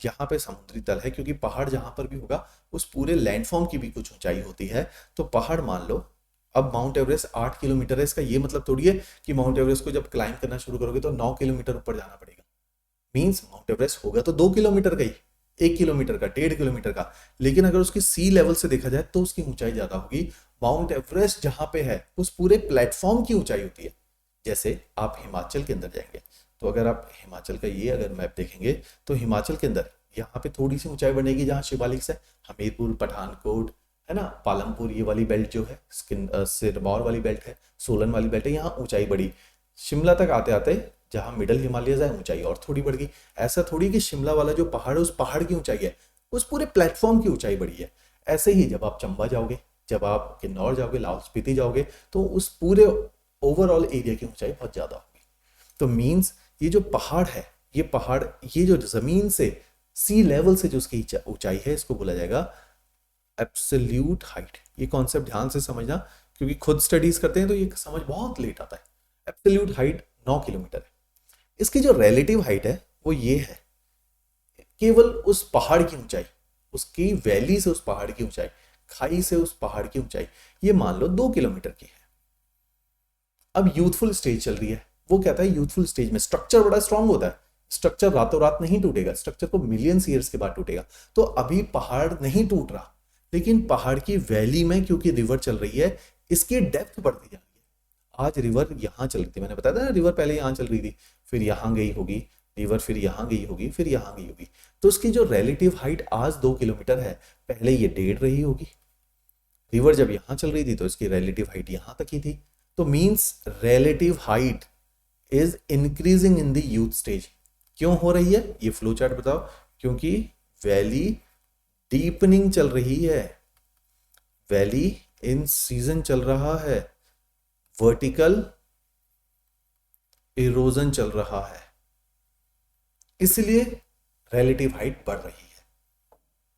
यहाँ पे समुद्री तल है क्योंकि पहाड़ जहां पर भी होगा उस पूरे लैंडफॉर्म की भी कुछ ऊंचाई होती है। तो पहाड़ मान लो अब माउंट एवरेस्ट 8 किलोमीटर है, इसका ये मतलब थोड़ी है कि माउंट एवरेस्ट को जब क्लाइंब करना शुरू करोगे तो 9 किलोमीटर ऊपर जाना पड़ेगा। मींस माउंट एवरेस्ट होगा तो 2 किलोमीटर का ही, 1 किलोमीटर का, 1.5 किलोमीटर का। लेकिन अगर उसकी सी लेवल से देखा जाए तो उसकी ऊंचाई ज्यादा होगी। माउंट एवरेस्ट जहां पे है उस पूरे प्लेटफॉर्म की ऊंचाई होती है। जैसे आप हिमाचल के अंदर जाएंगे तो अगर आप हिमाचल का ये अगर मैप देखेंगे तो हिमाचल के अंदर यहाँ पे थोड़ी सी ऊंचाई बनेगी जहाँ शिवालिक से, हमीरपुर, पठानकोट है ना, पालमपुर, ये वाली बेल्ट जो है सिरमौर वाली बेल्ट है, सोलन वाली बेल्ट है, यहाँ ऊंचाई बढ़ी। शिमला तक आते आते जहाँ मिडल हिमालय है ऊंचाई और थोड़ी बढ़ गई। ऐसा थोड़ी कि शिमला वाला जो पहाड़ है उस पहाड़ की ऊंचाई है, उस पूरे प्लेटफॉर्म की ऊंचाई बढ़ी है। ऐसे ही जब आप चंबा जाओगे, जब आप किन्नौर जाओगे, लाहौल स्पीति जाओगे तो उस पूरे ओवरऑल एरिया की ऊंचाई बहुत ज्यादा होगी। तो मीन्स ये जो पहाड़ है, ये पहाड़, ये जो जमीन से सी लेवल से जो उसकी ऊंचाई है इसको बोला जाएगा एब्सोल्यूट हाइट। ये कॉन्सेप्ट ध्यान से समझना क्योंकि खुद स्टडीज करते हैं तो ये समझ बहुत लेट आता है। एब्सोल्यूट हाइट 9 किलोमीटर है। इसकी जो रिलेटिव हाइट है वो ये है, केवल उस पहाड़ की ऊंचाई, उसकी वैली से उस पहाड़ की ऊंचाई, खाई से उस पहाड़ की ऊंचाई, ये मान लो 2 किलोमीटर की है। अब यूथफुल स्टेज चल रही है। वो कहता है यूथफुल स्टेज में स्ट्रक्चर बड़ा स्ट्रांग होता है, स्ट्रक्चर रातों रात नहीं टूटेगा, स्ट्रक्चर को मिलियंस ईयर्स के बाद टूटेगा। तो अभी पहाड़ नहीं टूट रहा, लेकिन पहाड़ की वैली में क्योंकि रिवर चल रही है इसकी डेप्थ बढ़ती जा रही है। आज रिवर यहाँ चल रही थी, मैंने बताया था ना, रिवर पहले यहाँ चल रही थी, फिर यहाँ गई होगी रिवर, फिर यहाँ गई होगी, फिर यहाँ गई होगी। तो उसकी जो रिलेटिव हाइट आज 2 किलोमीटर है, पहले ये 1.5 रही होगी। रिवर जब यहाँ चल रही थी तो इसकी रिलेटिव हाइट यहाँ तक ही थी। तो means relative height is increasing in the youth stage. क्यों हो रही है ये फ्लो चार्ट बताओ? क्योंकि वैली डीपनिंग चल रही है, वैली इन सीजन चल रहा है, वर्टिकल इरोजन चल रहा है, इसलिए रिलेटिव हाइट बढ़ रही है।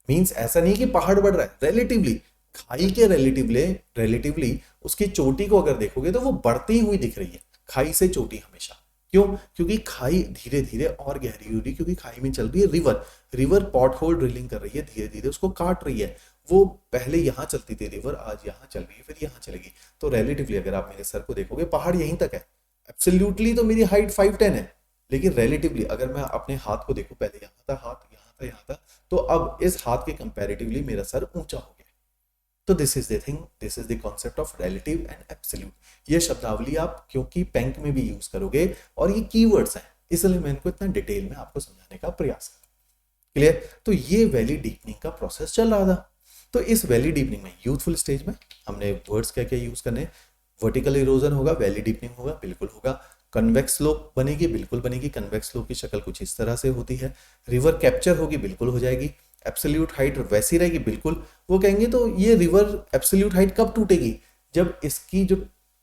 मींस ऐसा नहीं कि पहाड़ बढ़ रहा है, रिलेटिवली खाई के रिलेटिवली उसकी चोटी को अगर देखोगे तो वो बढ़ती हुई दिख रही है, खाई से चोटी हमेशा। क्यों? क्योंकि खाई धीरे धीरे और गहरी हो रही है, क्योंकि खाई में चल रही है river. River pothole drilling कर रही है, धीरे धीरे उसको काट रही है। वो पहले यहाँ चलती थी रिवर, आज यहाँ चल रही है, फिर यहाँ चलेगी। तो रिलेटिवली अगर आप मेरे सर को देखोगे पहाड़ यहीं तक है। एब्सोल्युटली तो मेरी हाइट 5'10" है, लेकिन रिलेटिवली अगर मैं अपने हाथ को देखूं, पहले यहाँ था हाथ, यहाँ था, यहाँ था, तो अब इस हाथ के कंपैरेटिवली मेरा सर ऊंचा हो गया। तो this is the thing, this is the concept of relative and absolute. ये शब्दावली आप क्योंकि बैंक में भी यूज करोगे और ये कीवर्ड्स हैं, इसलिए मैं इनको इतना डिटेल में आपको समझाने का प्रयास करूँ। क्लियर? तो ये वैली डीपनिंग का प्रोसेस चल रहा था। तो इस वैली डीपनिंग में यूथफुल स्टेज में हमने वर्ड्स क्या क्या यूज करने, वर्टिकल इरोजन होगा, वैली डीपनिंग होगा, बिल्कुल होगा। कन्वेक्स स्लोप बनेगी, बिल्कुल बनेगी। कन्वेक्स स्लोप की शक्ल कुछ इस तरह से होती है। रिवर कैप्चर होगी, बिल्कुल हो जाएगी। एब्सोल्यूट हाइट वैसी रहेगी, बिल्कुल। वो कहेंगे तो ये रिवर एब्सोल्यूट हाइट कब टूटेगी? जब इसकी जो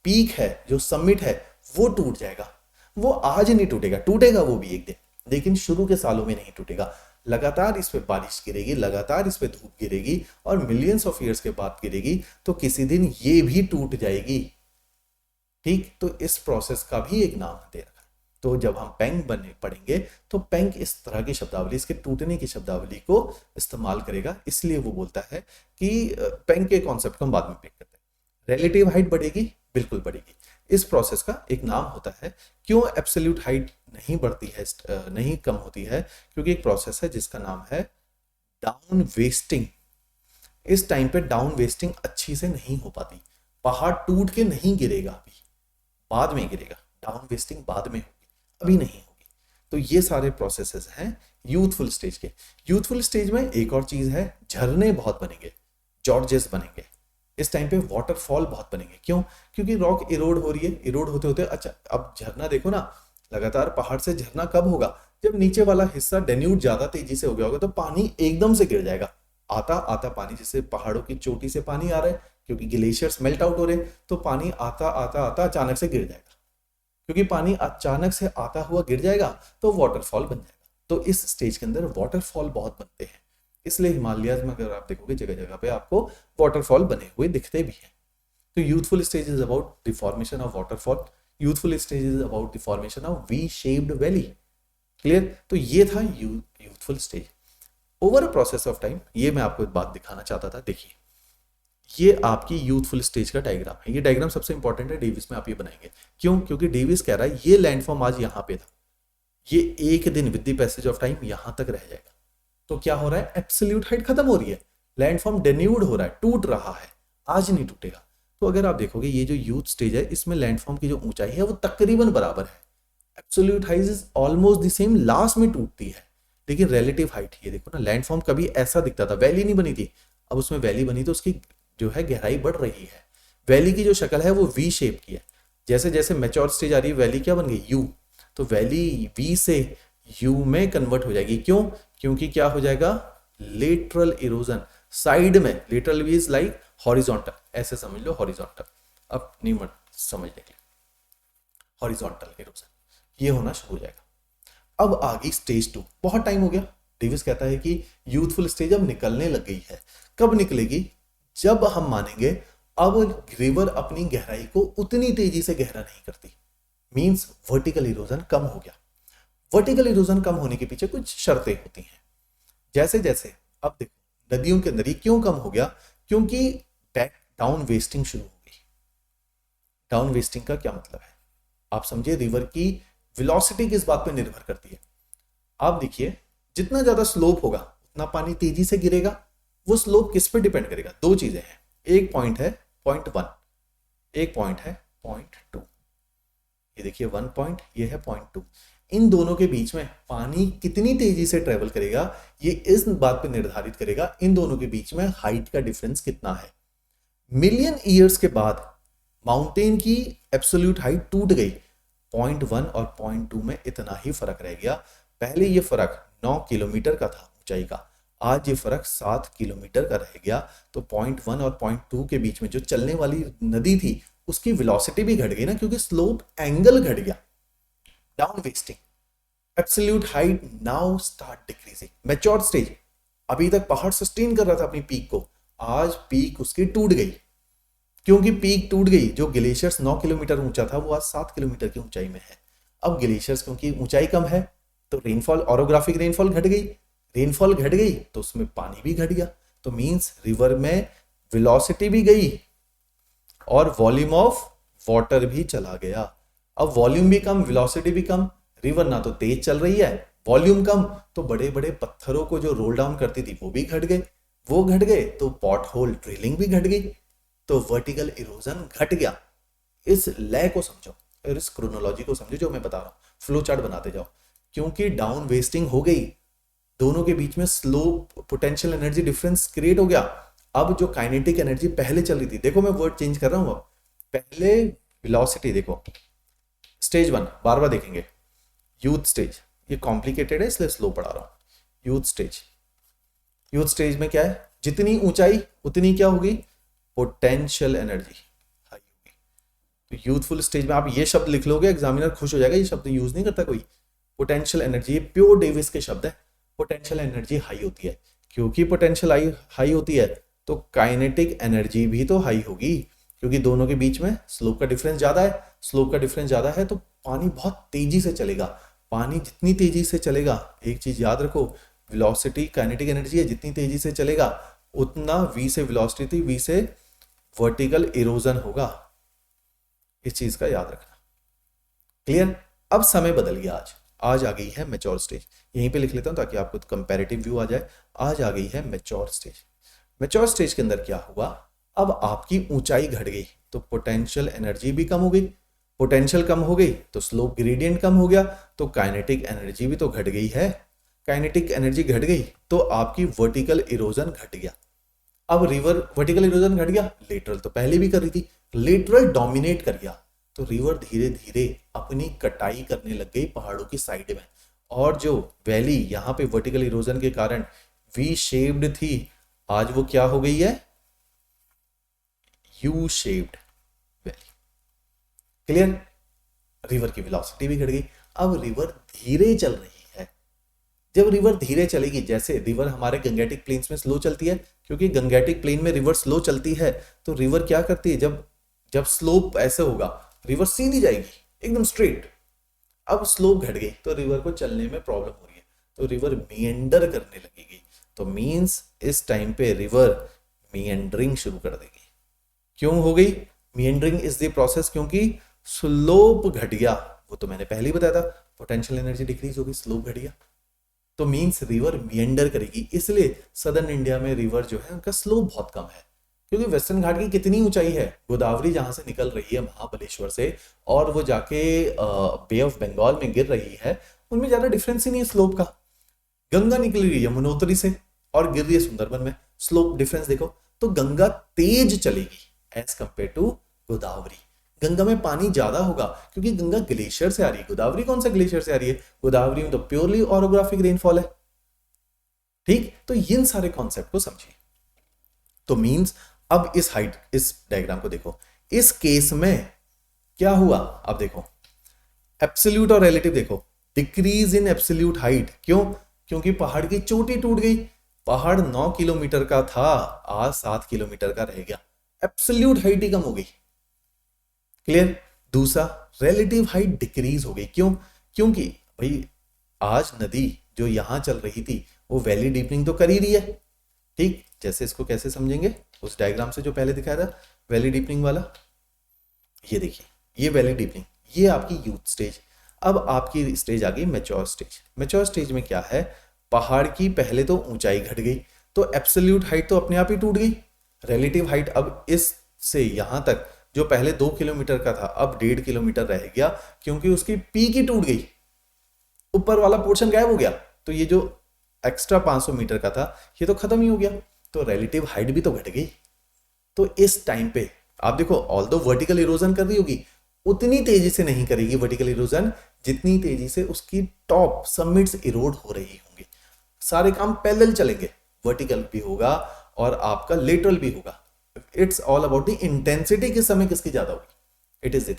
पीक है, जो समिट है, वो टूट जाएगा। वो आज नहीं टूटेगा, टूटेगा वो भी एक दिन, लेकिन शुरू के सालों में नहीं टूटेगा। लगातार इस पे बारिश गिरेगी, लगातार इस पे धूप गिरेगी और मिलियंस ऑफ ईयर्स के बाद गिरेगी, तो किसी दिन ये भी टूट जाएगी। ठीक, तो इस प्रोसेस का भी एक नाम दे रखा है। तो जब हम पेंग बने पढ़ेंगे तो पेंग इस तरह की शब्दावली, इसके टूटने की शब्दावली को इस्तेमाल करेगा। इसलिए वो बोलता है कि पेंग के कॉन्सेप्ट को हम बाद में पिक करते हैं। रिलेटिव हाइट बढ़ेगी, बिल्कुल बढ़ेगी। इस प्रोसेस का एक नाम होता है। क्यों एब्सोल्यूट हाइट नहीं बढ़ती है, नहीं कम होती है? क्योंकि एक प्रोसेस है जिसका नाम है डाउन वेस्टिंग। इस टाइम पे डाउन वेस्टिंग अच्छी से नहीं हो पाती। पहाड़ टूट के नहीं गिरेगा, अभी बाद में गिरेगा। डाउन वेस्टिंग बाद में होगी, अभी नहीं होगी। तो ये सारे प्रोसेसेस हैं यूथफुल स्टेज के। यूथफुल स्टेज में एक और चीज है, झरने बहुत बनेंगे, जॉर्जेस बनेंगे। इस टाइम पे वाटरफॉल बहुत बनेंगे। क्यों? क्योंकि रॉक इरोड हो रही है, इरोड होते होते, अच्छा अब झरना देखो ना, लगातार पहाड़ से झरना कब होगा? जब नीचे वाला हिस्सा डेन्यूट ज्यादा तेजी से हो गया होगा, तो पानी एकदम से गिर जाएगा। आता आता पानी, जैसे पहाड़ों की चोटी से पानी आ रहा है क्योंकि ग्लेशियर्स मेल्ट आउट हो रहे, तो पानी आता आता आता अचानक से गिर जाएगा। क्योंकि पानी अचानक से आता हुआ गिर जाएगा तो वाटरफॉल बन जाएगा। तो इस स्टेज के अंदर वाटरफॉल बहुत बनते हैं। इसलिए हिमालयाज में अगर आप देखोगे जगह जगह पे आपको वाटरफॉल बने हुए दिखते भी हैं। तो youthful stage is about the formation of waterfall. Youthful stage is about the formation of V shaped valley. Clear? तो ये था youthful stage. Over a process of time, ये मैं आपको एक बात दिखाना चाहता था। देखिए, ये आपकी यूथफुल स्टेज का डायग्राम है। ये डायग्राम सबसे इंपॉर्टेंट है, डेविस में आप ये बनाएंगे। क्यों? क्योंकि डेविस कह रहा है ये लैंडफॉर्म आज यहाँ पे था, ये एक दिन with the passage of time यहां तक रह जाएगा। तो क्या हो रहा है? एब्सोल्यूट हाइट खत्म हो रही है, लैंडफॉर्म डेन्यूड हो रहा है, टूट रहा है, आज नहीं टूटेगा। तो अगर आप देखोगे ये जो यूथ स्टेज है, इसमें लैंडफॉर्म की जो ऊंचाई है वो तकरीबन बराबर है। Absolute height is almost the same, last में टूटती है। लेकिन रिलेटिव हाइट, ये देखो ना, लैंडफॉर्म कभी ऐसा दिखता था, वैली नहीं बनी थी, अब उसमें वैली बनी तो उसकी जो है गहराई बढ़ रही है। वैली की जो शक्ल है वो वी शेप की है। जैसे जैसे मैच्योर स्टेज आ रही है, वैली क्या बन गई? यू। तो वैली वी से यू में कन्वर्ट हो जाएगी। क्यों? क्योंकि क्या हो जाएगा? लेटरल इरोजन, साइड में। Lateral V is like horizontal, ऐसे समझ लो, हॉरिजॉन्टल। अब नहीं मत समझने के लिए, हॉरिजॉन्टल इरोजन ये होना शुरू हो जाएगा। अब आ गई स्टेज 2। बहुत टाइम हो गया। डेविस कहता है कि यूथफुल स्टेज अब निकलने लग गई है। कब निकलेगी? जब हम मानेंगे अब रिवर अपनी गहराई को उतनी तेजी से गहरा नहीं करती। मींस वर्टिकल इरोजन कम हो गया। वर्टिकल इरोजन कम होने के पीछे कुछ शर्तें होती हैं। जैसे जैसे अब देखो नदियों के अंदर ये क्यों कम हो गया? क्योंकि डाउन वेस्टिंग शुरू हो गई। डाउन वेस्टिंग का क्या मतलब है? आप समझिए, रिवर की वेलोसिटी किस बात पर निर्भर करती है। आप देखिए, जितना ज्यादा स्लोप होगा उतना पानी तेजी से गिरेगा। वो स्लोप किस पे डिपेंड करेगा? दो चीजें हैं। एक पॉइंट है पॉइंट 1, एक पॉइंट है पॉइंट 2। ये देखिए 1 पॉइंट, ये है पॉइंट 2। इन दोनों के बीच में पानी कितनी तेजी से ट्रेवल करेगा, ये इस बात पे निर्धारित करेगा इन दोनों के बीच में हाइट का डिफरेंस कितना है। मिलियन ईयर्स के बाद माउंटेन की एब्सोल्यूट हाइट टूट गई। पॉइंट 1 और पॉइंट 2 में इतना ही फर्क रह गया। पहले ये फर्क 9 किलोमीटर का था ऊंचाई का, आज ये फर्क 7 किलोमीटर का रह गया। तो पॉइंट 1 और पॉइंट 2 के बीच में जो चलने वाली नदी थी उसकी वेलोसिटी भी घट गई ना, क्योंकि स्लोप एंगल घट गया। Down wasting, absolute height now start decreasing. Mature stage, अभी तक पहाड़ सस्टेन कर रहा था अपनी पीक को, आज पीक उसकी टूट गई। क्योंकि पीक टूट गई। जो ग्लेशियर्स 9 किलोमीटर ऊंचा था वो आज 7 किलोमीटर की ऊंचाई में है। अब ग्लेशियर्स क्योंकि ऊंचाई कम है तो रेनफॉल, ऑरोग्राफिक रेनफॉल घट गई। रेनफॉल घट गई तो उसमें पानी भी घट गया। तो मींस रिवर में वेलोसिटी भी गई और वॉल्यूम ऑफ वाटर भी चला गया। अब वॉल्यूम भी कम, वेलोसिटी भी कम, रिवर ना तो तेज चल रही है, वॉल्यूम कम, तो बड़े बड़े पत्थरों को जो रोल डाउन करती थी वो भी घट गए, वो घट गए तो पॉट होल ड्रिलिंग भी घट गई, तो वर्टिकल इरोजन घट गया। इस लय को समझो और इस क्रोनोलॉजी को समझो जो मैं बता रहा हूँ, फ्लो चार्ट बनाते जाओ। क्योंकि डाउन वेस्टिंग हो गई, दोनों के बीच में slow potential energy difference create हो गया। अब जो काइनेटिक एनर्जी पहले चल रही थी, देखो मैं वर्ड चेंज कर रहा हूं, पहले वेलोसिटी देखो, स्टेज 1 बार बार देखेंगे, यूथ स्टेज, ये कॉम्प्लिकेटेड है इसलिए स्लो पढ़ा रहा हूं। यूथ स्टेज, यूथ स्टेज में क्या है, जितनी ऊंचाई उतनी क्या होगी, पोटेंशियल एनर्जी हाई होगी। तो यूथफुल स्टेज में आप ये शब्द लिख लोगे, एग्जामिनर खुश हो जाएगा, ये शब्द यूज नहीं करता कोई, पोटेंशियल एनर्जी, ये प्योर डेविस के शब्द है। पोटेंशियल एनर्जी हाई होती है, क्योंकि पोटेंशियल हाई होती है तो काइनेटिक एनर्जी भी तो हाई होगी, क्योंकि दोनों के बीच में स्लोप का डिफरेंस ज्यादा है। स्लोप का डिफरेंस ज्यादा है तो पानी बहुत तेजी से चलेगा, पानी जितनी तेजी से चलेगा, एक चीज याद रखो, वेलोसिटी काइनेटिक एनर्जी है, जितनी तेजी से चलेगा उतना v से वेलोसिटी, v से वर्टिकल इरोजन होगा, इस चीज का याद रखना। क्लियर। अब समय बदल गया, आज आ गई है मैच्योर स्टेज, यहीं पे लिख लेता हूं ताकि आपको कंपैरेटिव व्यू आ जाए। आज आ गई है मैच्योर स्टेज। मैच्योर स्टेज के अंदर क्या हुआ, अब आपकी ऊंचाई घट गई तो पोटेंशियल एनर्जी भी कम हो गई, पोटेंशियल कम हो गई तो स्लोप ग्रेडियंट कम हो गया, तो काइनेटिक एनर्जी भी तो घट गई है। काइनेटिक एनर्जी घट गई तो आपकी वर्टिकल इरोजन घट गया। अब रिवर वर्टिकल इरोजन घट गया, लेटरल तो पहले भी कर रही थी, लेटरल डोमिनेट कर गया, तो रिवर धीरे धीरे अपनी कटाई करने लग गई पहाड़ों की साइड में, और जो वैली यहां पे वर्टिकल इरोजन के कारण वी शेप्ड थी, आज वो क्या हो गई है, U shaped valley. Clear. River की वेलोसिटी भी घट गई, अब रिवर धीरे चल रही है। जब रिवर धीरे चलेगी, जैसे रिवर हमारे गंगेटिक प्लेन्स में स्लो चलती है, क्योंकि गंगेटिक प्लेन में रिवर स्लो चलती है, तो रिवर क्या करती है, जब स्लोप ऐसे होगा रिवर सीधी जाएगी एकदम स्ट्रेट। अब स्लोप घट गई तो रिवर को चलने में प्रॉब्लम हो रही है, तो रिवर मिएंडर करने लगेगी, तो मींस इस टाइम पे रिवर मिएंडरिंग शुरू कर देगी। क्यों हो गई मिएंडरिंग, इज द प्रोसेस, क्योंकि स्लोप घट गया, वो तो मैंने पहले ही बताया था, पोटेंशियल एनर्जी डिक्रीज होगी, स्लोप घट गया, तो मींस रिवर मिएंडर करेगी। इसलिए सदर्न इंडिया में रिवर जो है उनका स्लोप बहुत कम है, क्योंकि वेस्टर्न घाट की कितनी ऊंचाई है, गोदावरी जहां से निकल रही है महाबलेश्वर से और वो जाके बे ऑफ बंगाल में गिर रही है, उनमें ज्यादा डिफरेंस ही नहीं है स्लोप का। गंगा निकल रही है यमुनोत्री से और गिर रही है सुंदरबन में, स्लोप डिफरेंस देखो, तो गंगा तेज चलेगी as compared to Godavari. Ganga में पानी ज्यादा होगा क्योंकि गंगा ग्लेशियर से आ रही है, गोदावरी कौन सा ग्लेशियर से आ रही है, गोदावरी में तो प्योरली ऑरोग्राफिक रेनफॉल है। ठीक, तो इन सारे कॉन्सेप्ट को समझिए। तो मींस अब इस डायग्राम को देखो, इस केस में क्या हुआ, अब देखो एब्सोल्यूट और रिलेटिव देखो, डिक्रीज इन एब्सोल्यूट हाइट, क्यों, क्योंकि पहाड़ की चोटी टूट गई, पहाड़ 9 किलोमीटर का था आज 7 किलोमीटर का रह गया, एब्सोल्यूट हाइट ही कम हो गई। क्लियर। दूसरा रिलेटिव हाइट डिक्रीज हो गई, क्यों, क्योंकि भाई आज नदी जो यहां चल रही थी वो वैली डीपनिंग तो कर ही रही है। ठीक, जैसे इसको कैसे समझेंगे, उस डायग्राम से जो पहले दिखाया था वैली डीपनिंग वाला, ये देखिए, ये वैली डीपनिंग, ये आपकी यूथ स्टेज। अब आपकी स्टेज आ गई मैच्योर स्टेज। मैच्योर स्टेज में क्या है, पहाड़ की पहले तो ऊंचाई घट गई, तो एब्सोल्यूट हाइट तो अपने आप ही टूट गई, रिलेटिव हाइट अब इस से यहां तक जो पहले 2 किलोमीटर का था अब 1.5 किलोमीटर रह गया, क्योंकि उसकी पीक ही टूट गई, ऊपर वाला पोर्शन गायब हो गया, तो ये जो एक्स्ट्रा 500 मीटर का था ये तो खत्म ही हो गया, तो रिलेटिव हाइट भी तो घट गई। तो इस टाइम पे आप देखो, ऑल्दो वर्टिकल इरोजन कर रही होगी, उतनी तेजी से नहीं करेगी वर्टिकल इरोजन जितनी तेजी से उसकी टॉप समिट्स इरोड हो रही होंगी। सारे काम पैरेलल चलेंगे, वर्टिकल भी होगा और आपका लेटरल भी होगा। It's all about the intensity, किस समय किसकी ज्यादा होगी, it is the thing.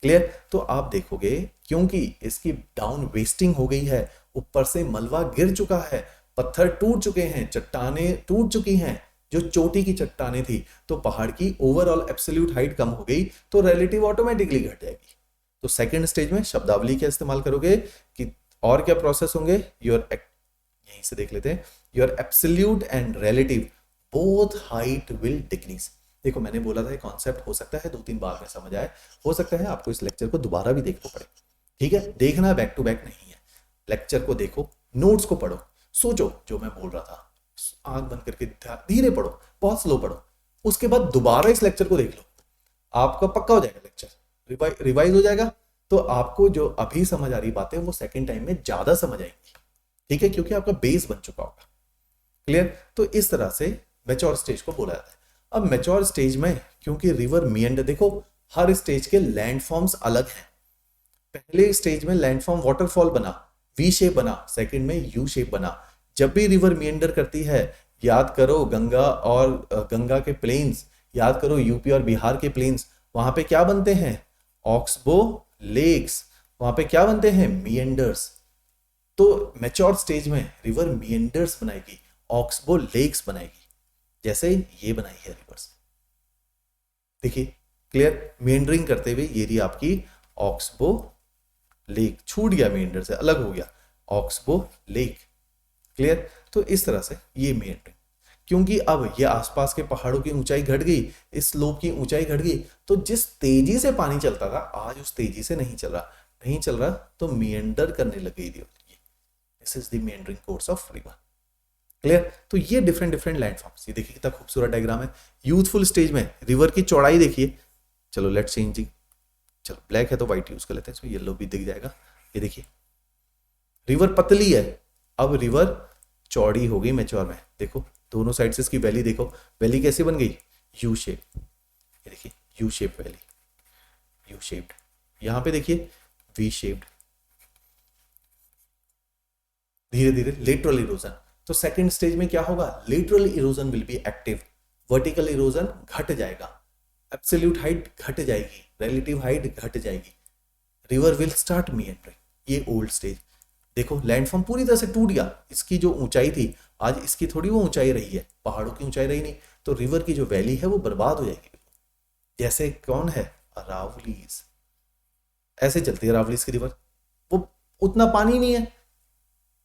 Clear. तो आप देखोगे क्योंकि इसकी डाउन वेस्टिंग हो गई है, ऊपर से मलबा गिर चुका है, पत्थर टूट चुके हैं, चट्टानें टूट चुकी हैं, जो चोटी की चट्टानें थी, तो पहाड़ की ओवरऑल एब्सोल्यूट हाइट कम हो गई, तो रिलेटिव ऑटोमेटिकली घट जाएगी। तो सेकंड स्टेज में शब्दावली क्या इस्तेमाल करोगे कि और क्या प्रोसेस होंगे, यहीं से देख लेते हैं, your absolute and relative both height will decrease. देखो मैंने बोला था ये कॉन्सेप्ट हो सकता है 2-3 बार में समझ आए, हो सकता है आपको इस लेक्चर को दोबारा भी देखना पड़े, ठीक है, देखना बैक टू बैक नहीं है। लेक्चर को देखो, नोट्स को पढ़ो, सोचो जो मैं बोल रहा था, आंख बंद करके धीरे पढ़ो, बहुत स्लो पढ़ो, उसके बाद दोबारा इस लेक्चर को देख लो, आपका पक्का हो जाएगा लेक्चर, रिवाइज हो जाएगा। तो आपको जो अभी समझ आ रही बातें वो सेकंड टाइम में ज्यादा समझ आएंगी, ठीक है, क्योंकि आपका बेस बन चुका होगा। क्लियर? तो इस तरह से मैच्योर स्टेज को बोला जाता है। अब मैच्योर स्टेज में क्योंकि रिवर मिएंडर, देखो हर स्टेज के लैंडफॉर्म्स अलग हैं। पहले स्टेज में लैंडफॉर्म वाटरफॉल बना, वी शेप बना, सेकंड में यू शेप बना। जब भी रिवर मिएंडर करती है, याद करो गंगा और गंगा के प्लेन्स, याद करो यूपी और बिहार के प्लेन्स, वहां पे क्या बनते हैं? ऑक्सबो लेक्स, वहां पे क्या बनते हैं? मिएंडर्स। तो मैच्योर स्टेज में रिवर मिएंडर्स बनाएगी, ऑक्सबो लेक्स बनाएगी, जैसे ये बनाई है रिवर्स। देखिए क्लियर, मेंडरिंग करते हुए ये रही आपकी ऑक्सबो लेक, छूट गया मेंडर से, अलग हो गया ऑक्सबो लेक। क्लियर? तो इस तरह से ये मेंडरिंग, क्योंकि अब ये आसपास के पहाड़ों की ऊंचाई घट गई, इस स्लोप की ऊंचाई घट गई, तो जिस तेजी से पानी चलता था आज उस तेजी से नहीं चल रहा, नहीं चल रहा, तो मेंडर करने लग गई। This is the meandering course of river. Clear? तो ये डिफरेंट डिफरेंट लैंडफॉर्म्स, ये देखिए कितना खूबसूरत डायग्राम है। यूथफुल स्टेज में रिवर की चौड़ाई देखिए, चलो लेट्स चेंज, चलो ब्लैक है तो व्हाइट यूज कर लेते हैं, इसमें येलो भी दिख जाएगा। ये देखिए रिवर पतली है, अब रिवर चौड़ी हो गई मैच्योर में। देखो दोनों साइड से इसकी वैली देखो, वैली कैसे बन गई? U shape. ये देखिए U shape valley, U shaped. यहां पे देखिए वी शेप्ड। धीरे धीरे लेटरल इरोजन, तो सेकंड स्टेज में क्या होगा? Lateral erosion will be active, vertical erosion घट जाएगा, एब्सोल्यूट हाइट घट जाएगी, रिलेटिव हाइट घट जाएगी, रिवर विल स्टार्ट मीएंडरिंग। ये ओल्ड स्टेज। देखो लैंडफॉर्म पूरी तरह से टूट गया, इसकी जो ऊंचाई थी आज इसकी थोड़ी वो ऊंचाई रही है, पहाड़ों की ऊंचाई रही नहीं, तो रिवर की जो वैली है वो बर्बाद हो जाएगी। जैसे कौन है? अरावलीज। ऐसे चलती है अरावलीज की रिवर, वो उतना पानी नहीं है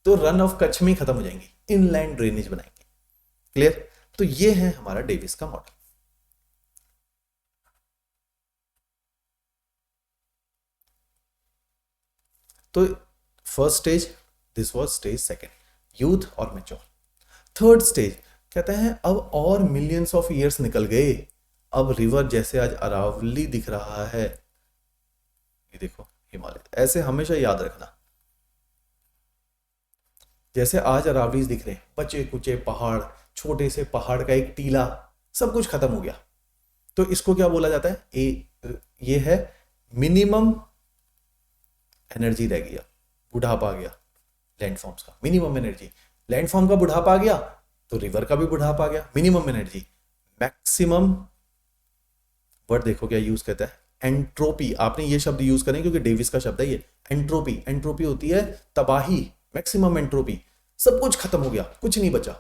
तो रन ऑफ कच्छ में खत्म हो जाएंगी, इनलैंड ड्रेनेज बनाएंगे। क्लियर? तो ये है हमारा डेविस का मॉडल। तो first stage, this was stage second, youth और मैच्योर। थर्ड स्टेज कहते हैं अब और मिलियंस ऑफ ईयर्स निकल गए, अब रिवर जैसे आज अरावली दिख रहा है, ये देखो हिमालय, ऐसे हमेशा याद रखना, जैसे आज अरावलीज दिख रहे हैं, बचे कुचे पहाड़, छोटे से पहाड़ का एक टीला, सब कुछ खत्म हो गया। तो इसको क्या बोला जाता है? ये है मिनिमम एनर्जी रह गया, बुढ़ापा आ गया लैंडफॉर्म्स का, मिनिमम एनर्जी। लैंडफॉर्म का बुढ़ापा आ गया तो रिवर का भी बुढ़ापा आ गया, मिनिमम एनर्जी। मैक्सिमम वर्ड देखो क्या यूज करता है? एंट्रोपी। आपने ये शब्द यूज करें क्योंकि डेविस का शब्द है ये, एंट्रोपी। एंट्रोपी होती है तबाही, मैक्सिमम एंट्रोपी, सब कुछ खत्म हो गया, कुछ नहीं बचा।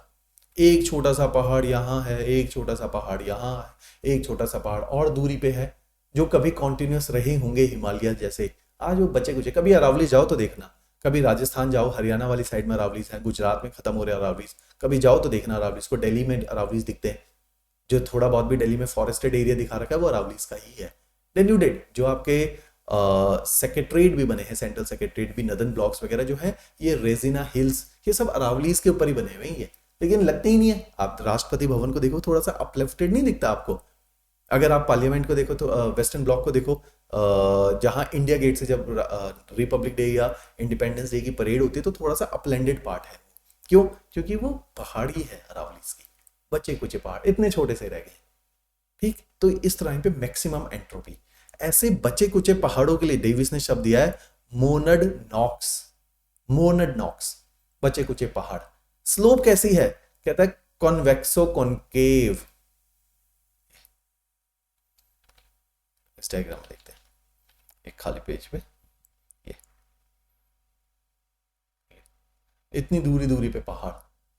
एक छोटा सा पहाड़ यहाँ है, एक छोटा सा पहाड़ यहाँ है, एक छोटा सा पहाड़ और दूरी पे है, जो कभी कॉन्टिन्यूस रहे होंगे हिमालय जैसे, आज वो बचे कुछ। कभी अरावली जाओ तो देखना, कभी राजस्थान जाओ, हरियाणा वाली साइड में अरावलीज है, गुजरात में खत्म हो रहे अरावलीज, कभी जाओ तो देखना अरावलीज को। दिल्ली में अरावलीज दिखते हैं, जो थोड़ा बहुत भी दिल्ली में फॉरेस्टेड एरिया दिखा रखा है वो अरावलीज का ही है। डेन्यूडेड जो आपके सेक्रेटरीट भी बने हैं, सेंट्रल सेक्रेटरीट भी, नदन ब्लॉक्स वगैरह जो है, ये रेजिना हिल्स, ये सब अरावलीज के ऊपर ही बने हुए हैं, लेकिन लगते ही नहीं है। आप राष्ट्रपति भवन को देखो, थोड़ा सा अपलिफ्टेड नहीं दिखता आपको? अगर आप पार्लियामेंट को देखो तो वेस्टर्न ब्लॉक को देखो, जहां इंडिया गेट से जब रिपब्लिक डे या इंडिपेंडेंस डे की परेड होती है तो थोड़ा सा अपलैंडेड पार्ट है। क्यों? क्योंकि वो पहाड़ी है अरावलीज की, बचे कुचे पहाड़ इतने छोटे से रह गए। ठीक, तो इस तरह पे मैक्सिमम एंट्रोपी। ऐसे बचे कुचे पहाड़ों के लिए डेविस ने शब्द दिया है मोनड नॉक्स। मोनड नॉक्स, बचे कुचे पहाड़। स्लोप कैसी है? कहता है कॉन्वेक्सो कॉन्केव। इस डायग्राम देखते हैं एक खाली पेज पे, ये इतनी दूरी दूरी पे पहाड़,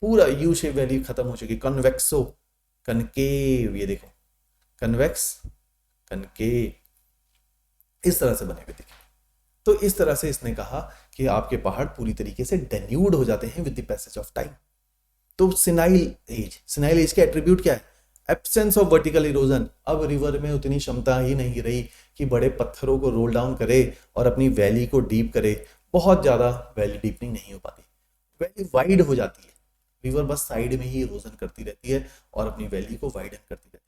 पूरा यू शेप वैली खत्म हो चुकी, कन्वेक्सो कनकेव, ये देखो कन्वेक्स कनकेव, इस तरह से बने हुए दिखे। तो इस तरह से इसने कहा कि आपके पहाड़ पूरी तरीके से डेन्यूड हो जाते हैं with the passage of time. तो सिनाइल एज, सिनाइल एज के एट्रीब्यूट क्या है? एब्सेंस ऑफ वर्टिकल इरोजन, अब रिवर में उतनी क्षमता ही नहीं रही कि बड़े पत्थरों को रोल डाउन करे और अपनी वैली को डीप करे, बहुत ज़्यादा वैली डीपनिंग नहीं हो पाती, वैली वाइड हो जाती है, रिवर बस साइड में ही इरोजन करती रहती है और अपनी वैली को वाइडन करती रहती है।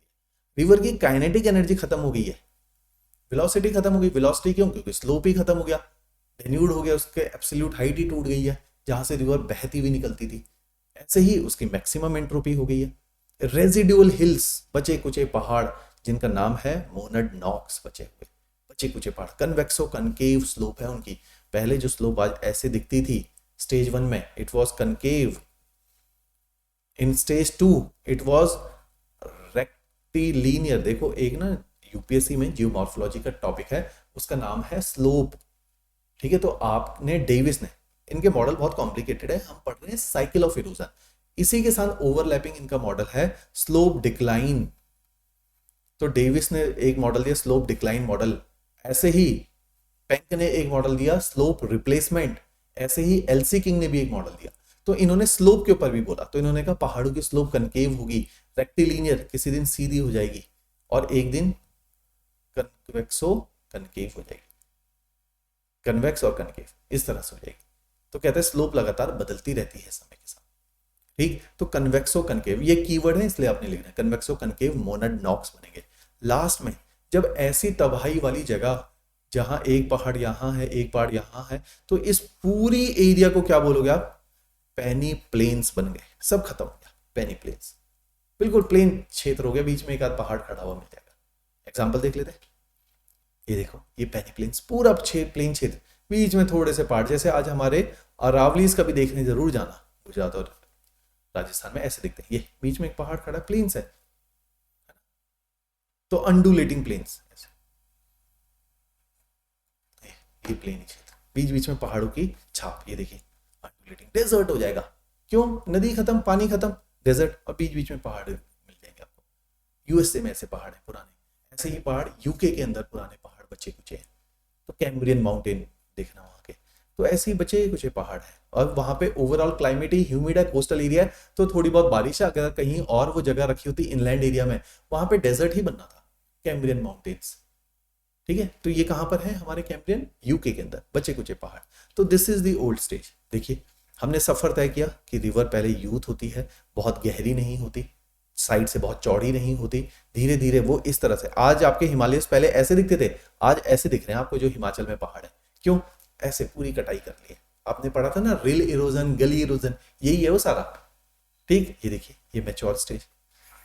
रिवर की काइनेटिक एनर्जी खत्म हो गई है, वेलोसिटी खत्म हो गई, वेलोसिटी क्यों, क्योंकि स्लोप ही खत्म हो गया, डेन्यूड हो गया, उसके एब्सोल्यूट हाइट ही टूट गई है जहां से रिवर बहती हुई निकलती थी, ऐसे ही उसकी मैक्सिमम एंट्रोपी हो गई है। रेजिडुअल हिल्स, बचे कुचे पहाड़ जिनका नाम है मोनड नॉक्स, बचे हुए बचे कुचे पहाड़, कन्वेक्सो कनकेव स्लोप है उनकी, पहले जो स्लोप आज ऐसे दिखती थी स्टेज 1 में it was concave, in stage 2 it was rectilinear. देखो एक ना यूपीएससी में जियोमॉर्फोलॉजी का टॉपिक है, उसका नाम है स्लोप, ठीक है। तो आपने डेविस ने, इनके मॉडल बहुत कॉम्प्लिकेटेड है, हम पढ़ रहे हैं साइकिल ऑफ इरोजन, इसी के साथ ओवरलैपिंग इनका मॉडल है स्लोप डिक्लाइन। तो डेविस ने एक मॉडल दिया स्लोप डिक्लाइन मॉडल, ऐसे ही पेंक ने एक मॉडल दिया स्लोप रिप्लेसमेंट, ऐसे ही एलसी किंग ने भी एक मॉडल दिया। तो इन्होंने स्लोप के ऊपर भी बोला, तो इन्होंने कहा पहाड़ों की स्लोप कनकेव होगी, रेक्टिलिनियर, किसी दिन सीधी हो जाएगी और एक दिन कन्वेक्सो कनकेव हो जाएगी, कन्वेक्स और कनकेव इस तरह से हो जाएगी। तो कहते हैं स्लोप लगातार बदलती रहती है समय के साथ, ठीक। तो कन्वेक्सो कनकेव ये कीवर्ड है इसलिए आपने लिखना है, कन्वेक्सो कनकेव मोनड नॉक्स बनेंगे। लास्ट में जब ऐसी तबाही वाली जगह जहां एक पहाड़ यहां है एक पहाड़ यहां है, तो इस पूरी एरिया को क्या बोलोगे आप, पेनी प्लेन्स बन गए, सब खत्म हो गया, पेनी प्लेन्स, बिल्कुल प्लेन क्षेत्र हो गया, बीच में एक आध पहाड़ खड़ा हुआ मिल जाएगा। एग्जाम्पल देख लेते हैं, ये देखो ये पेनी प्लेन्स, पूरा प्लेन क्षेत्र, बीच में थोड़े से पहाड़, जैसे आज हमारे अरावलीज का भी देखने जरूर जाना, गुजरात और राजस्थान में ऐसे दिखते हैं, ये बीच में एक पहाड़ खड़ा प्लेन्स है, तो अंडुलेटिंग प्लेन्स, ये प्लेन क्षेत्र, बीच बीच में पहाड़ों की छाप, ये देखिए अंडुलेटिंग, डेजर्ट हो जाएगा, क्यों, नदी खत्म, पानी खत्म, डेजर्ट, और बीच बीच में पहाड़ मिल जाएंगे आपको। यूएसए में ऐसे पहाड़ है पुराने, ऐसे ही पहाड़ यूके के अंदर पुराने पहाड़ बचे कुचे हैं, तो कैम्ब्रियन माउंटेन देखना वहां के, तो ऐसे ही बचे कुछ पहाड़ है, और वहां पे ओवरऑल क्लाइमेट ही ह्यूमिड है, कोस्टल एरिया है, तो थोड़ी बहुत बारिश है, अगर कहीं और वो जगह रखी होती इनलैंड एरिया में, वहां पे डेजर्ट ही बनना था, कैम्ब्रियन माउंटेन्स, ठीक है। तो ये कहां पर है, हमारे कैम्ब्रियन यूके के अंदर बचे कुचे पहाड़। तो this is the old stage. देखिए हमने सफर तय किया कि रिवर पहले यूथ होती है, बहुत गहरी नहीं होती, साइड से बहुत चौड़ी नहीं होती, धीरे धीरे वो इस तरह से, आज आपके हिमालय पहले ऐसे दिखते थे, आज ऐसे दिख रहे हैं आपको जो हिमाचल में पहाड़ है, क्यों, ऐसे पूरी कटाई कर ली है, आपने पढ़ा था ना रिल इरोजन, गली इरोजन, यही है वो सारा, ठीक। ये देखिए ये मैच्योर स्टेज,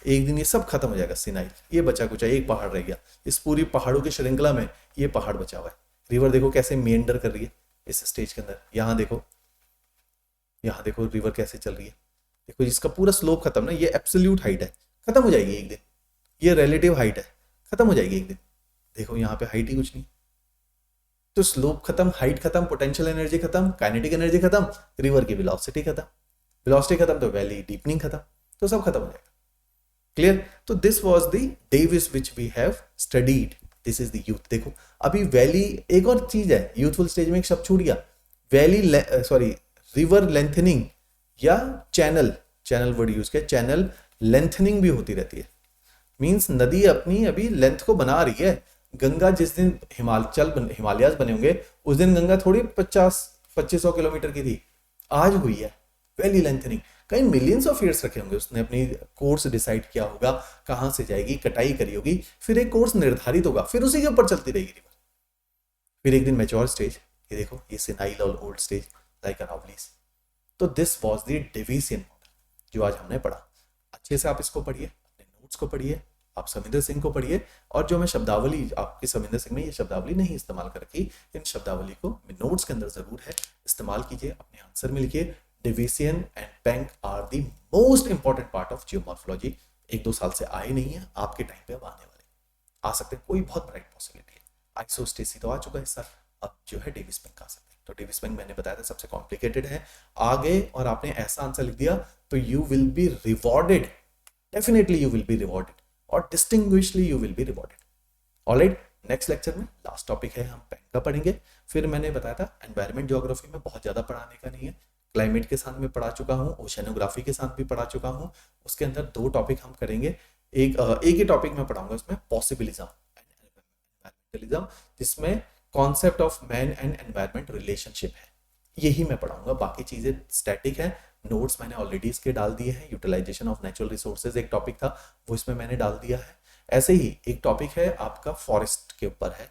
एक दिन ये सब खत्म हो जाएगा, सिनाई ये बचा कुचा एक पहाड़ रह गया, इस पूरी पहाड़ों की श्रृंखला में ये पहाड़ बचा हुआ है। रिवर देखो कैसे मेंडर कर रही है इस स्टेज के अंदर, यहाँ देखो रिवर कैसे चल रही है, देखो इसका पूरा स्लोप खत्म ना, ये एब्सोल्यूट हाइट है, खत्म हो जाएगी एक दिन, ये रिलेटिव हाइट है, खत्म हो जाएगी एक दिन, देखो यहाँ पे हाइट ही कुछ नहीं, तो स्लोप खत्म, हाइट खत्म, पोटेंशियल एनर्जी खत्म, काइनेटिक एनर्जी खत्म, रिवर की वेलोसिटी खत्म, वेलोसिटी खत्म तो वैली डीपनिंग खत्म, तो सब खत्म हो जाएगा, क्लियर। तो this was the Davis which we have studied, this is the youth. देखो अभी वैली, एक और चीज है, यूथफुल स्टेज में एक शब्द छूट गया, वैली सॉरी रिवर लेंथनिंग या चैनल वर्ड यूज किया, चैनल लेंथनिंग भी होती रहती है, मींस नदी अपनी अभी लेंथ को बना रही है। गंगा जिस दिन हिमालयाज बने होंगे उस दिन गंगा थोड़ी 2500 किलोमीटर की थी, आज हुई है वैली लेंथनिंग, कई मिलियंस ऑफ ईयर्स रखे होंगे, उसने अपनी कोर्स डिसाइड किया होगा, कहां से जाएगी, कटाई करी होगी, फिर एक कोर्स निर्धारित होगा, फिर उसी के ऊपर चलती रहेगी रिवर, फिर एक दिन मैच्योर स्टेज, ये देखो ये सिनाइल और ओल्ड स्टेज लाइक अरावलीज। तो दिस वाज द डेविसियन मॉडल जो आज हमने पढ़ा, अच्छे से आप इसको पढ़िए, अपने नोट्स को पढ़िए, आप समिंदर सिंह को पढ़िए, और जो मैं शब्दावली आपकी समिंदर सिंह में ये शब्दावली नहीं इस्तेमाल कर रखी, इन शब्दावली को नोट्स के अंदर जरूर है, इस्तेमाल कीजिए, अपने आंसर में लिखिए। Davisian and Penck are the most important part of geomorphology, 1-2 साल से आए नहीं है, आपके टाइम पे अब आने वाले, आ सकते हैं, कोई बहुत ब्राइट पॉसिबिलिटी है। आइसोस्टेसी तो आ चुका है इस साल, अब जो है डेविस पेंक आ सकते हैं। तो डेविस पेंक मैंने बताया था सबसे कॉम्प्लिकेटेड है, आ गए और आपने ऐसा आंसर लिख दिया तो you will be rewarded, definitely you will be rewarded, और distinguishly you will be rewarded. Alright, next lecture में लास्ट टॉपिक है, हम पेंक का पढ़ेंगे। फिर मैंने बताया था एनवायरमेंट ज्योग्राफी में बहुत ज्यादा पढ़ाने का नहीं है, क्लाइमेट के साथ में पढ़ा चुका हूँ, ओशनोग्राफी के साथ भी पढ़ा चुका हूँ, उसके अंदर 2 टॉपिक हम करेंगे, एक ही टॉपिक में पढ़ाऊंगा इसमें, पॉसिबिलिज्म एंड एनवायरमेंटलिज्म, जिसमें concept of man and environment relationship है, यही मैं पढ़ाऊंगा। बाकी चीजें स्टैटिक है। नोट्स मैंने ऑलरेडी इसके डाल दिए हैं। यूटिलाइजेशन ऑफ नेचुरल रिसोर्सेज एक टॉपिक था, वो इसमें मैंने डाल दिया है। ऐसे ही एक टॉपिक है आपका फॉरेस्ट के ऊपर है,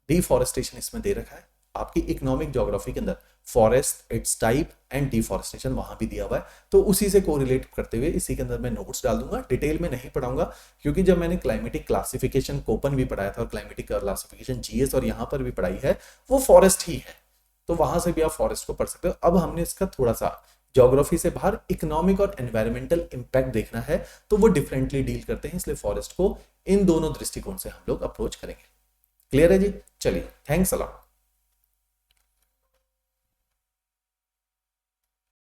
डिफॉरेस्टेशन इसमें दे रखा है। आपकी इकोनॉमिक ज्योग्राफी के अंदर forest, it's type and deforestation वहां भी दिया हुआ है, तो उसी से कोरिलेट करते हुए इसी के अंदर मैं नोट्स डाल दूंगा। डिटेल में नहीं पढ़ाऊंगा, क्योंकि जब मैंने क्लाइमेटिक क्लासिफिकेशन कोपन भी पढ़ाया था और क्लाइमेटिक क्लासिफिकेशन जीएस और यहाँ पर भी पढ़ाई है, वो फॉरेस्ट ही है, तो वहां से भी आप फॉरेस्ट को पढ़ सकते हो। अब हमने इसका थोड़ा सा ज्योग्राफी से बाहर इकोनॉमिक और एनवायरमेंटल इंपैक्ट देखना है, तो वो डिफरेंटली डील करते हैं, इसलिए फॉरेस्ट को इन दोनों दृष्टिकोण से हम लोग अप्रोच करेंगे। क्लियर है जी? चलिए, थैंक्स अ लॉट।